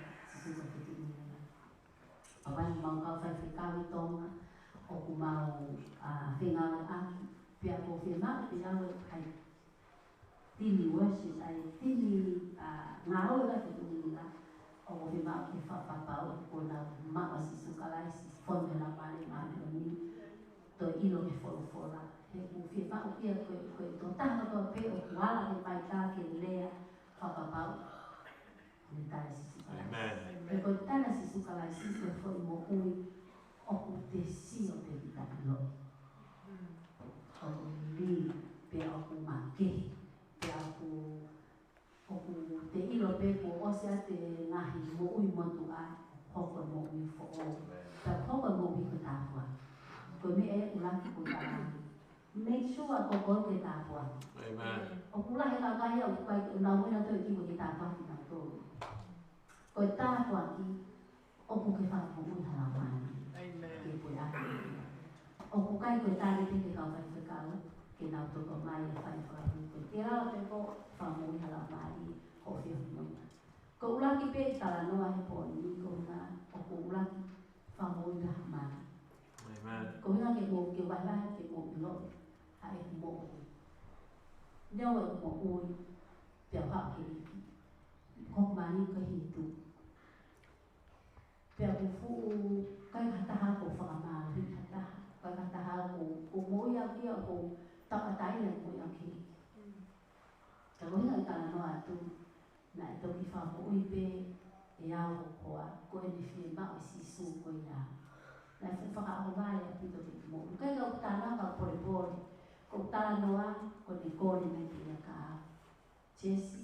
A: awan mau kau fai kau tonga o ku mau whengawe aki pia ko whengawe pia au kai tini worship ai tini ngaro la ke tunga o ko whengawe ke whapapau ko na maa si sukalaisi fonde la male male ni to ilo ke fora he ku whengawe pia ko to taha ko pe o kuala ke pai ka ke lea whapapau ni tai si sukalaisi e ko tana si sukalaisi ko foi mo ui o ku te si o te vitamilo o li pe o ku make pe o ku te ilo pe ko o se te ngahi mo ui mo tu ai hoko mo ui fo o pe hoko mo ui ko tāpua ko me e ulaki ko tāpua make sure ko ko ke tāpua o ku lahi ka kai o kai na wina to i ko ke tāpua ki na to ko tāpua ki o ku ke wha ko ui hala mai ke pui ake o ku kai ko tāre te ke kau kai whakau ke nau toko mai e whai whahu ko te rao te ko wha mo ui hala mai ko whio moi ko ulaki pe tala noa he po ni ko na o ku ulaki wha mo ui hala mai ko hina ke mo ke waiwahe ke mo ilo hae mo ui nyawa e mo ui pia wha ke iki ko mani ko hitu pia ku fu kai kataha ko whakama hui kataha kai kataha ko moi a kia ko takatai na moi a ki ka kohinga i tala noa atu na e toki wha mo ui pe e au ko koa ko e ni whie mao i sisu ko i a na e whaka ako vale a pito ki mo kai ka utana ka pore pore ko tala noa ko ni kore me ki a ka Jesse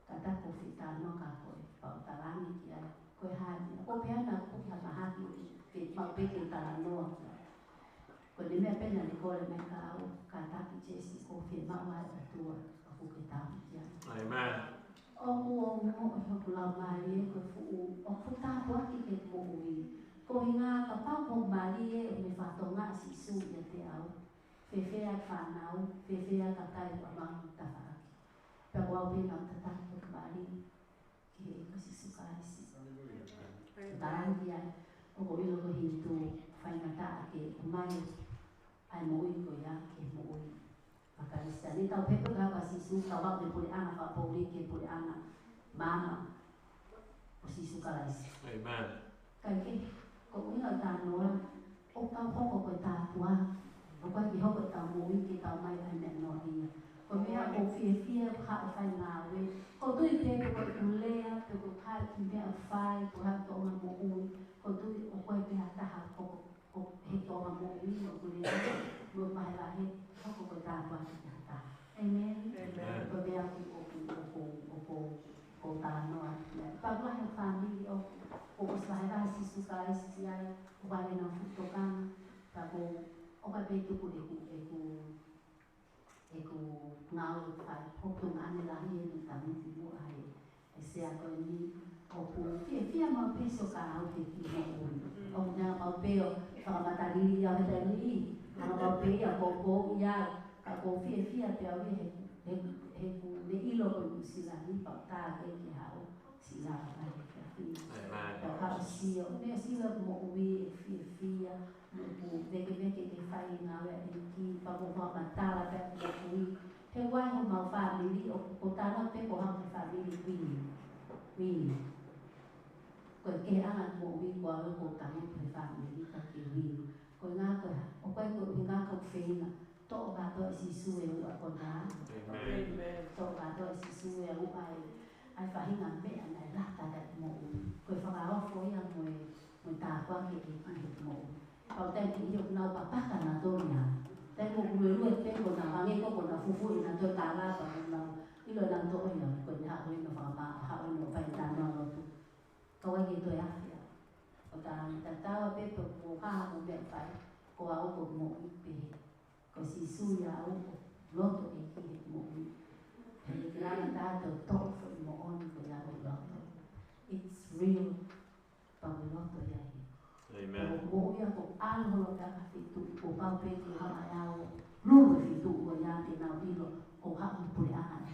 A: kata ko whitano ka koe pa utalani ki a koe haji ko peana ko ki hama haki ke mau peke tala noa ko ni mea pena ni kore me ka au kata ki Jesse ko whie mau hai atua a ku ke tahu ki a amen o mo ko lau mai e ko fu o ku tapu aki ke mo ui ko inga ka pau ko mali e o me whatonga si su i a te au whewhea whanau whewhea ka kai ko amangu tawhaki pia wau pena o tataki ko mali ki he ko si sukaisi tarangi ai o ko ilo ko hintu whaingata ke mai ai mo ui ko ia ke mo ui Pakalista ni tau pepe ka si su tau wau de pule ana pa pole ke pule ana mama o si sukaisi amen kai ke ko ina tanoa o tau hoko ko tāpua o kai ki hoko tau mo ui ke tau mai ai mea no ia ko mea o fia ha o whai ngāwe ko tui pepe ko ulea pe ko kai ki mea whai ko ha to ma mo ui ko tui o koe pe ha taha o he to ma mo ui o kulea mo mai la he hoko ko tāpua ki ha taha amen ko mea ki o tānoa pagua he whamili o o sahiba si sukaisi si ai o wale na futokana ta o ka pe tuku e ku ngau ai hoku ngane la hi ni tamuti mo ai e se a ko ni o ku fia ma peso ka au ke ki o na ma pe o ka matari ya he ni na ma pe ya ko ya ka ko fia pe au he ku le ilo ko si la ni pa ta ke ki hao si la ai ka ka si o me si la mo ui fia mo veke ke fai na we ki pa mo ma tala pe ko ui he wai ho ma family o ko tana pe ko ha family wini ko ke ana mo ui ko ave ko tana pe family ka ke wini ko nga ko o ko nga ko feina to ba to si su e o ko na to ba to si su e o ai fa hinga me ana la ta da mo ui ko fa ga o fo ya mo ta kwa ke mo Kau tadi hidup nau papa kan atau ya. Tapi mau dulu itu kau nak angin kau nak fufu ini atau tala kau nau. Ilo nang tu ya, kau ni hak ini faham, hak ini faham tanah tu. Kau gitu ya. Kau tahu apa pemuka kau berfai, kau aku mau ipe, kau sisu ya aku loto iki mau. Jadi kalau dah tu top mau on kau ya loto. It's real, tapi loto ya.
G: Amen.
A: Kau ya kau alho dah itu, kau kau pergi hak ayau, lu itu kau yang kenal ilo, kau hak boleh anak.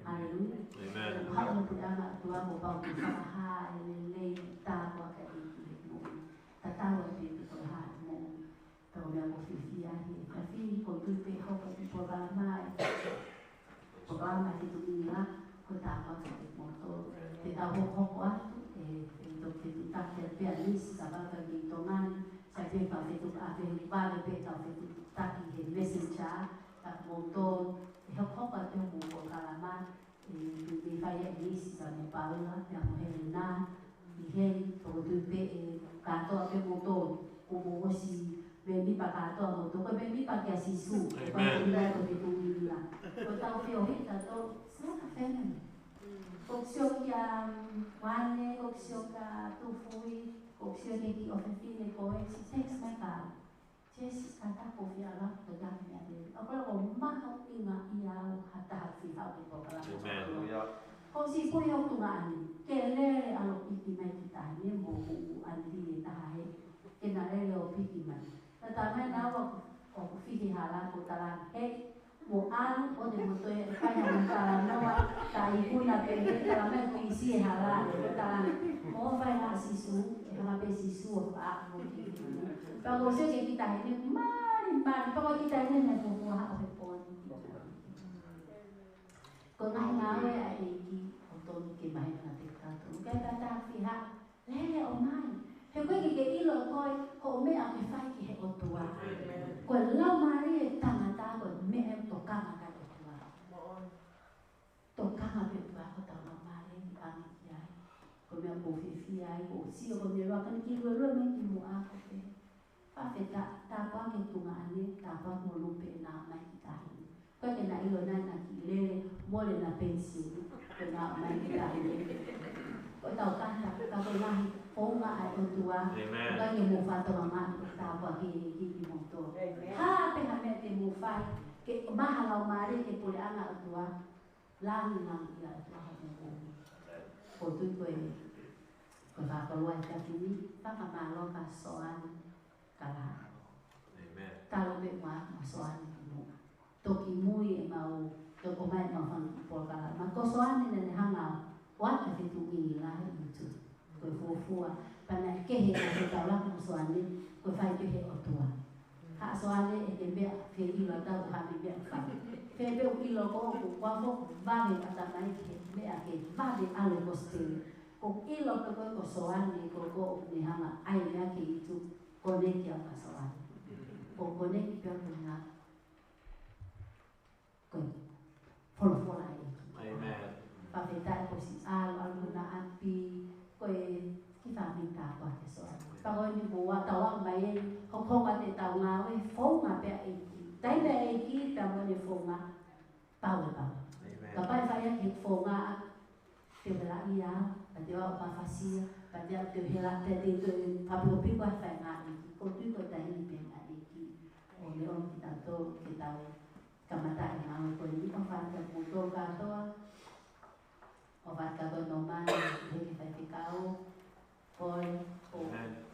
A: Haleluya.
G: Amen.
A: Hak untuk anak tua mau bau bersama lele tahu akan itu tahu itu Tuhan mau tahu yang mau vivia ni tapi kau tu pehok itu programa itu inilah kau tahu itu motor kita hok untuk kita terpianis sama kegiatan saya pakai itu apa yang balik tahu itu tak ini messenger tak motor hok itu mau kalaman di faya ini sama Paula yang Helena ihe to pe kato pe moto como si bendi pa kato moto ko bendi pa kia sisu pa ila ko te tuila ko tau fio hita to sa fene koksio kia wane koksio ka tufui koksio ki ofefine ko ex text mai ka Jesi kata ko via la to da mi ade ako ko ma ko inga ia hata hafi ha ko kala ko si po yo tu ngani kele alo piti mai kita ni mo andi tahe kena le o piti mai tama na ko fiti hala ko tala he mo an o de mo to e fa ya tala no wa ta ipu na pe tala me ko isi hala ko tala mo fa ya sisu e ma pe sisu a mo ki Pero siya kita ini mari pero kita ini nabubuha o hepon. Kung nahingawe ay iki utol kimahin natin kato. Kaya tata fiha lele o mai. Heko kike ilo ko me a fai ki he otua. Ko lau mari tangata ko me e tokanga ka otua. Tokanga pe tua ko ta lau mari ang yai. Ko me a po fifia ko si ko ne wa kan ki lo me ki mo a ko pe. Pafeta tapa ke tunga ane tapa molupe na mai kita ini. Kau kena ilo na kile mole na pensi kena mai kita ini. Kau tahu kan kau lahi onga ai otua. Kau ni mufa to mama tapa ki motor. Ha pe ha me te mufa ke mahalau mari ke pole ana otua. Lang nang ila otua ha mo. Ko tu ko va ko wa ka fini pa ka malo ka soan. Kalah. Kalau memang masalah itu, toki mui mau toko mai mau hang polkala. Maka soal ini hanga, wat itu inilah itu. Kau fufua, pada kehe kau tahu masalah ini, kau fai kehe otua. Hak soal ini dia fehi latau kami dia fai. Fehi ilo kau kau bagi kata mai kehe dia kehe bagi alu kostil. Kau ilo kau soal ini kau ni hanga ayah kehe itu. Koneki ang kasawan. Kung koneki pero nga follow
G: Amen.
A: Pagkita ko si Al na api ko kita minta ko at so. Pag ni buwa tawag may kung at itaw nga we fo nga pe iki. Tay na iki tamo ni fo nga power. Kapag saya hit fo nga tebla iya, padiwa pa fasia, padiwa tebla tedi papi pa fa nga iki. Kung tu ko tayo ni nga iki. O leon kita to kita kamata nga ko ni pa fa ka puto ka to. Obat ka to normal ni kita tikao. Poi o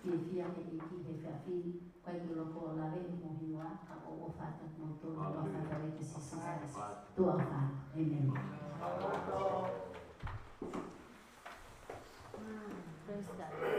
A: fia ke iki he fafi kwa kilo ko la ve mo hiwa ka o obat ka mo to o fa ka ke sisi tu afa. Amen. Praise God.